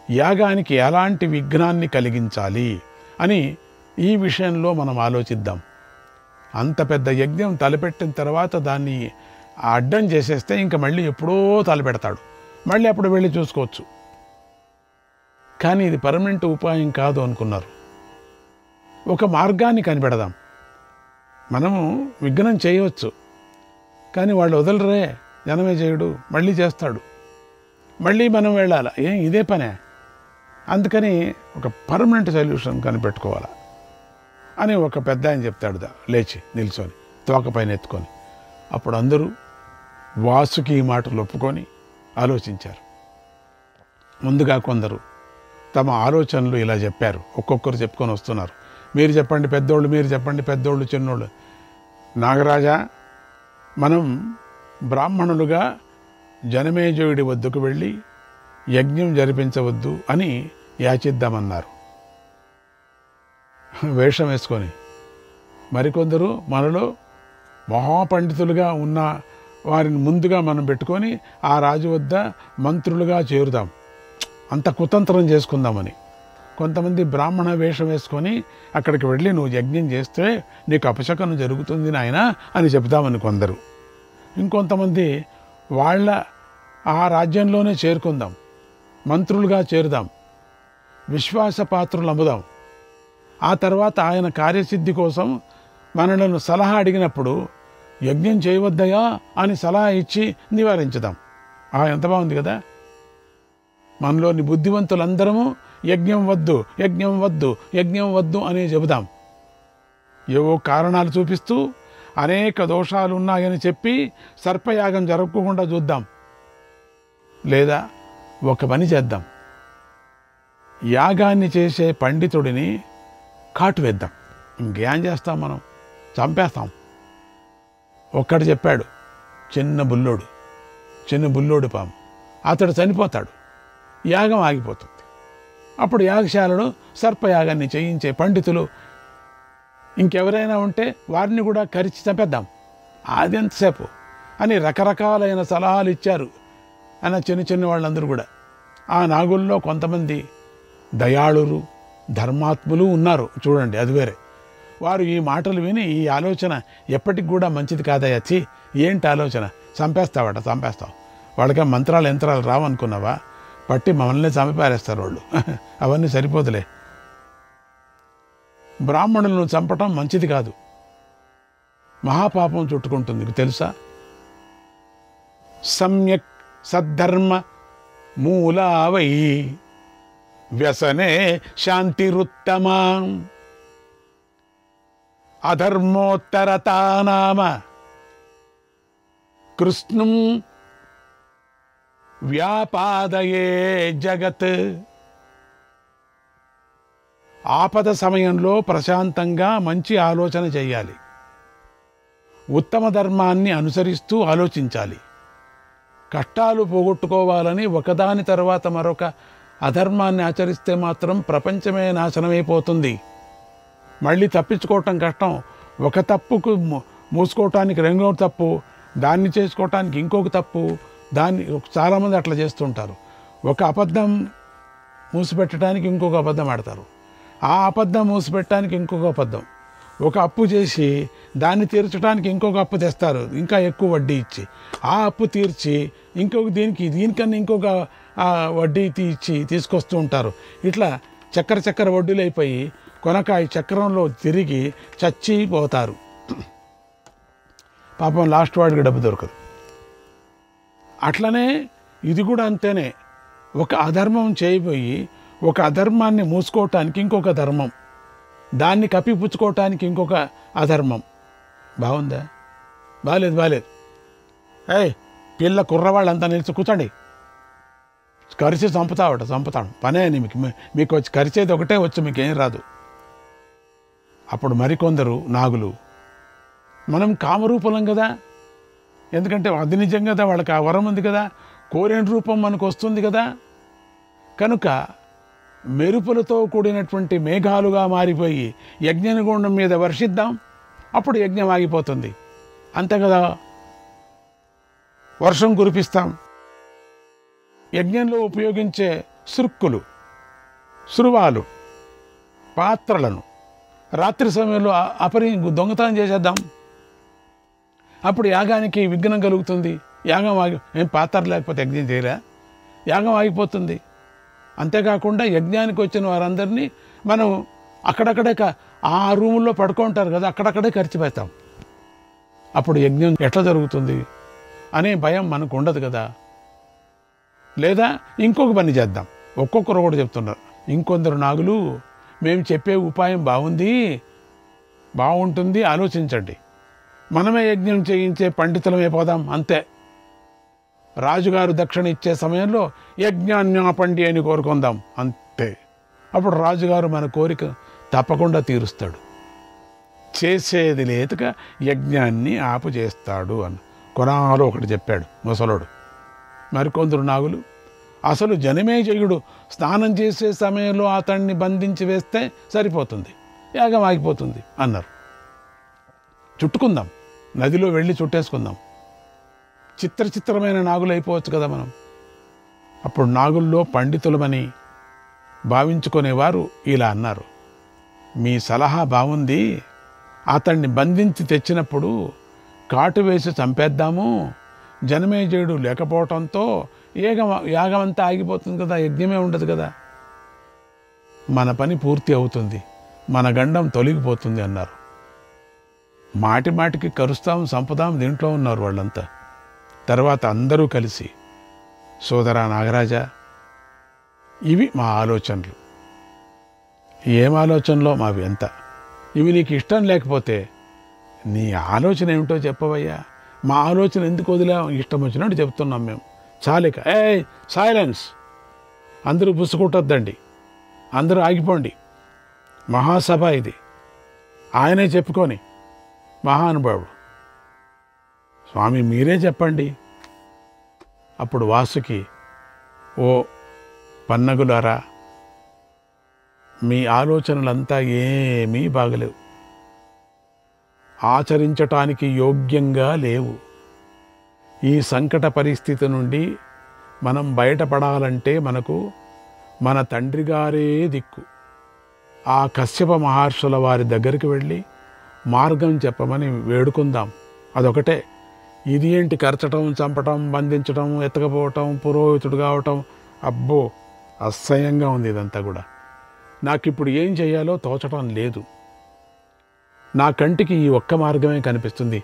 యాగానికి ఎలాంటి విఘ్నాన్ని కలిగించాలి అని ఈ విషయంలో మనం ఆలోచిద్దాం. అంత పెద్ద యజ్ఞం తలపెట్టిన తర్వాత దాన్ని అడ్డం చేసేస్తే ఇంకా మళ్ళీ ఎప్పుడో తలపెడతాడు, మళ్ళీ అప్పుడు వెళ్ళి చూసుకోవచ్చు. కానీ ఇది పర్మనెంట్ ఉపాయం కాదు అనుకున్నారు. ఒక మార్గాన్ని కనిపెడదాం. మనము విఘ్నం చేయవచ్చు, కానీ వాళ్ళు వదలరే. జనమేజయుడు మళ్ళీ చేస్తాడు, మళ్ళీ మనం వెళ్ళాలి. ఇదే పనే. అందుకని ఒక పర్మనెంట్ సొల్యూషన్ కనిపెట్టుకోవాలి అని ఒక పెద్ద ఆయన చెప్తాడు, లేచి నిల్చొని తోకపైన ఎత్తుకొని. అప్పుడు అందరూ వాసుకి మాటలు ఒప్పుకొని ఆలోచించారు. ముందుగా కొందరు తమ ఆలోచనలు ఇలా చెప్పారు, ఒక్కొక్కరు చెప్పుకొని వస్తున్నారు. మీరు చెప్పండి పెద్దోళ్ళు, మీరు చెప్పండి పెద్దోళ్ళు, చిన్నోళ్ళు. నాగరాజా, మనం బ్రాహ్మణులుగా జనమేజయుడి వద్దకు వెళ్ళి యజ్ఞం జరిపించవద్దు అని యాచిద్దామన్నారు. వేషం వేసుకొని మరికొందరు మనలో మహాపండితులుగా ఉన్న వారిని ముందుగా మనం పెట్టుకొని ఆ రాజు వద్ద మంత్రులుగా చేరుదాం, అంత కుతంత్రం చేసుకుందామని. కొంతమంది బ్రాహ్మణ వేషం వేసుకొని అక్కడికి వెళ్ళి నువ్వు యజ్ఞం చేస్తే నీకు అపశకనం జరుగుతుంది నాయన అని చెప్తామని కొందరు. ఇంకొంతమంది వాళ్ళ ఆ రాజ్యంలోనే చేరుకుందాం, మంత్రులుగా చేరుదాం, విశ్వాసపాత్రులు అమ్ముదాం. ఆ తర్వాత ఆయన కార్యసిద్ధి కోసం మనలను సలహా అడిగినప్పుడు యజ్ఞం చేయవద్దయా అని సలహా ఇచ్చి నివారించుదాం. ఎంత బాగుంది కదా. మనలోని బుద్ధివంతులందరము యజ్ఞం వద్దు, యజ్ఞం వద్దు, యజ్ఞం వద్దు అని చెబుదాం. ఏవో కారణాలు చూపిస్తూ అనేక దోషాలు ఉన్నాయని చెప్పి సర్పయాగం జరగకుండా చూద్దాం. లేదా ఒక పని చేద్దాం, యాగాన్ని చేసే పండితుడిని కాటు వేద్దాం. ఇంకేం చేస్తాం, మనం చంపేస్తాం. ఒక్కడు చెప్పాడు, చిన్న బుల్లోడు పాము, అతడు చనిపోతాడు, యాగం ఆగిపోతుంది. అప్పుడు యాగశాలలో సర్పయాగాన్ని చేయించే పండితులు ఇంకెవరైనా ఉంటే వారిని కూడా కరిచి చంపేద్దాం, అది ఎంతసేపు అని రకరకాలైన సలహాలు ఇచ్చారు అన్న చిన్న వాళ్ళందరూ కూడా. ఆ నాగుల్లో కొంతమంది దయాళులు ధర్మాత్ములు ఉన్నారు చూడండి, అది వేరే. వారు ఈ మాటలు విని ఈ ఆలోచన ఎప్పటికి కూడా మంచిది కాదయ్యా, చి ఏంటి ఆలోచన, చంపేస్తావు, వాళ్ళకే మంత్రాలు యంత్రాలు రావనుకున్నావా, పట్టి మమ్మల్ని చంపిపారేస్తారు వాళ్ళు, అవన్నీ సరిపోదులే. బ్రాహ్మణులను చంపటం మంచిది కాదు, మహాపాపం చుట్టుకుంటుంది తెలుసా. సమ్యక్ సద్ధర్మ మూలావై వ్యసనే శాంతిరుత్తమా అధర్మోత్తరతానామ కృష్ణం వ్యాపాదయే జగత్. ఆపద సమయంలో ప్రశాంతంగా మంచి ఆలోచన చేయాలి, ఉత్తమ ధర్మాన్ని అనుసరిస్తూ ఆలోచించాలి. కష్టాలు పోగొట్టుకోవాలని ఒకదాని తర్వాత మరొక అధర్మాన్ని ఆచరిస్తే మాత్రం ప్రపంచమే నాశనమైపోతుంది. మళ్ళీ తప్పించుకోవటం కష్టం. ఒక తప్పుకు మూసుకోవటానికి రెండో తప్పు, దాన్ని చేసుకోవటానికి ఇంకొక తప్పు, దాన్ని చాలామంది అట్లా చేస్తుంటారు. ఒక అబద్ధం మూసిపెట్టడానికి ఇంకొక అబద్ధం ఆడతారు, ఆ అబద్ధం మూసిపెట్టడానికి ఇంకొక అబద్ధం, ఒక అప్పు చేసి దాన్ని తీర్చడానికి ఇంకొక అప్పు తెస్తారు ఇంకా ఎక్కువ వడ్డీ ఇచ్చి, ఆ అప్పు తీర్చి ఇంకొక దీనికన్నా ఇంకొక వడ్డీ ఇచ్చి తీసుకొస్తూ ఉంటారు. ఇట్లా చక్కెర వడ్డీలు అయిపోయి కొనకాయ చక్రంలో తిరిగి చచ్చిపోతారు. పాపం లాస్ట్ వాడికి డబ్బు దొరకదు. అట్లనే ఇది కూడా అంతేనే. ఒక అధర్మం చేయబోయి ఒక అధర్మాన్ని మూసుకోవటానికి ఇంకొక ధర్మం, దాన్ని కప్పిపుచ్చుకోవటానికి ఇంకొక అధర్మం. బాగుందా? బాలేదు. పిల్ల కుర్రవాళ్ళంతా నిలిచి కూర్చోండి, కరిచి చంపుతాను పనే అని మీకు వచ్చి కరిచేది ఒకటే వచ్చు, మీకేం రాదు. అప్పుడు మరికొందరు నాగులు, మనం కామరూపలం కదా, ఎందుకంటే అది నిజం కదా, వాళ్ళకి ఆ వరం ఉంది కదా, కోరిన రూపం మనకు వస్తుంది కదా, కనుక మెరుపులతో కూడినటువంటి మేఘాలుగా మారిపోయి యజ్ఞగుండం మీద వర్షిద్దాం, అప్పుడు యజ్ఞం ఆగిపోతుంది. అంతే కదా, వర్షం కురిపిస్తాం. యజ్ఞంలో ఉపయోగించే సురుక్కులు, సురువాలు, పాత్రలను రాత్రి సమయంలో దొంగతనం చేసేద్దాం, అప్పుడు యాగానికి విఘ్నం కలుగుతుంది. యాగం ఏం పాత్ర లేకపోతే యజ్ఞం చేయలే, యాగం ఆగిపోతుంది. అంతేకాకుండా యజ్ఞానికి వచ్చిన వారందరినీ మనం అక్కడక్కడే ఆ రూముల్లో పడుకుంటారు కదా, అక్కడక్కడే ఖర్చు పెడతాం. అప్పుడు యజ్ఞం ఎట్లా జరుగుతుంది అనే భయం మనకు ఉండదు కదా. లేదా ఇంకొక పని చేద్దాం, ఒక్కొక్కరు కూడా చెప్తున్నారు. ఇంకొందరు నాగులు, మేము చెప్పే ఉపాయం బాగుంటుంది, ఆలోచించండి, మనమే యజ్ఞం చేయించే పండితులమే పోదాం అంతే. రాజుగారు దక్షిణ ఇచ్చే సమయంలో యజ్ఞాన్ని ఆపండి అని కోరుకుందాం అంతే. అప్పుడు రాజుగారు మన కోరిక తప్పకుండా తీరుస్తాడు. చేసేది లేదుగా యజ్ఞాన్ని ఆపు చేస్తాడు అని కొనాలో ఒకటి చెప్పాడు ముసలోడు. మరికొందరు నాగులు అసలు జనమేజయుడు స్నానం చేసే సమయంలో అతన్ని బంధించి వేస్తే సరిపోతుంది, యాగం ఆగిపోతుంది అన్నారు. చుట్టుకుందాం, నదిలో వెళ్ళి చుట్టేసుకుందాం, చిత్రమైన నాగులు అయిపోవచ్చు కదా మనం. అప్పుడు నాగుల్లో పండితులమని భావించుకునేవారు ఇలా అన్నారు, మీ సలహా బాగుంది, అతన్ని బంధించి తెచ్చినప్పుడు కాటు వేసి చంపేద్దాము, జనమేజయుడు లేకపోవటంతో యాగం అంతా ఆగిపోతుంది కదా, యజ్ఞమే ఉండదు కదా, మన పని పూర్తి అవుతుంది, మన గండం తొలగిపోతుంది అన్నారు. మాటికి కరుస్తాం, చంపుదాం దీంట్లో ఉన్నారు వాళ్ళంతా. తర్వాత అందరూ కలిసి, సోదరా నాగరాజా, ఇవి మా ఆలోచనలు. ఏం ఆలోచనలో మావి ఎంత, ఇవి నీకు ఇష్టం లేకపోతే నీ ఆలోచన ఏమిటో చెప్పవయ్యా, మా ఆలోచన ఎందుకు వదిలే, ఇష్టం వచ్చినట్టు చెప్తున్నాం మేము, చాలిక. సైలెన్స్, అందరూ బుసుకుంటొద్దండి, అందరూ ఆగిపోండి, మహాసభ ఇది, ఆయనే చెప్పుకొని మహానుభావుడు, స్వామి మీరే చెప్పండి. అప్పుడు వాసుకి, ఓ పన్నగులారా, మీ ఆలోచనలంతా ఏమీ బాగలేవు, ఆచరించటానికి యోగ్యంగా లేవు. ఈ సంకట పరిస్థితి నుండి మనం బయటపడాలంటే మనకు మన తండ్రి గారే దిక్కు. ఆ కశ్యప మహర్షుల వారి దగ్గరికి వెళ్ళి మార్గం చెప్పమని వేడుకుందాం, అదొకటే. ఇది ఏంటి కరచటం, చంపటం, బంధించటం, ఎత్తకపోవటం, పురోహితుడు కావటం, అబ్బో అసహ్యంగా ఉంది ఇదంతా కూడా. నాకిప్పుడు ఏం చేయాలో తోచటం లేదు. నా కంటికి ఈ ఒక్క మార్గమే కనిపిస్తుంది,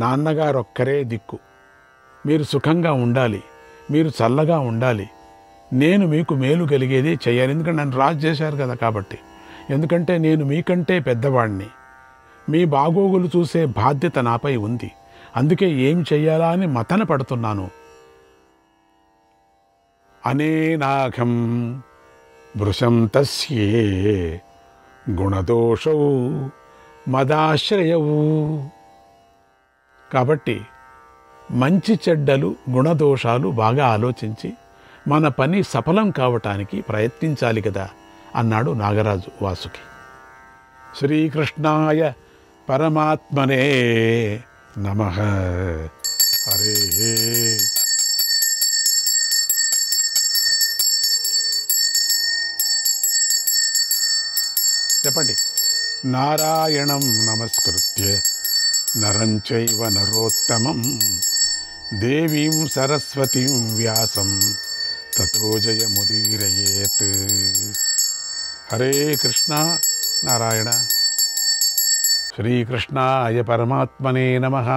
నాన్నగారు ఒక్కరే దిక్కు, మీరు సుఖంగా ఉండాలి, మీరు చల్లగా ఉండాలి, నేను మీకు మేలు కలిగేది చేయాలి, ఎందుకంటే నన్ను రాజు చేశారు కదా కాబట్టి, ఎందుకంటే నేను మీకంటే పెద్దవాడిని, మీ బాగోగులు చూసే బాధ్యత నాపై ఉంది, అందుకే ఏం చెయ్యాలా అని మతన పడుతున్నాను. అనేనాఘం భృశం తస్యే గుణదోషౌ మదాశ్రయవు. కాబట్టి మంచి చెడ్డలు గుణదోషాలు బాగా ఆలోచించి మన పని సఫలం కావటానికి ప్రయత్నించాలి కదా అన్నాడు నాగరాజు వాసుకి. శ్రీకృష్ణాయ పరమాత్మనే నమః. హరే చెప్పండి. నారాయణం నమస్కృత్య నరం చైవ నరోత్తమం దేవీం సరస్వతీం వ్యాసం తతో జయముదీరయేత్. హరే కృష్ణ నారాయణ. శ్రీకృష్ణాయ పరమాత్మనే నమః.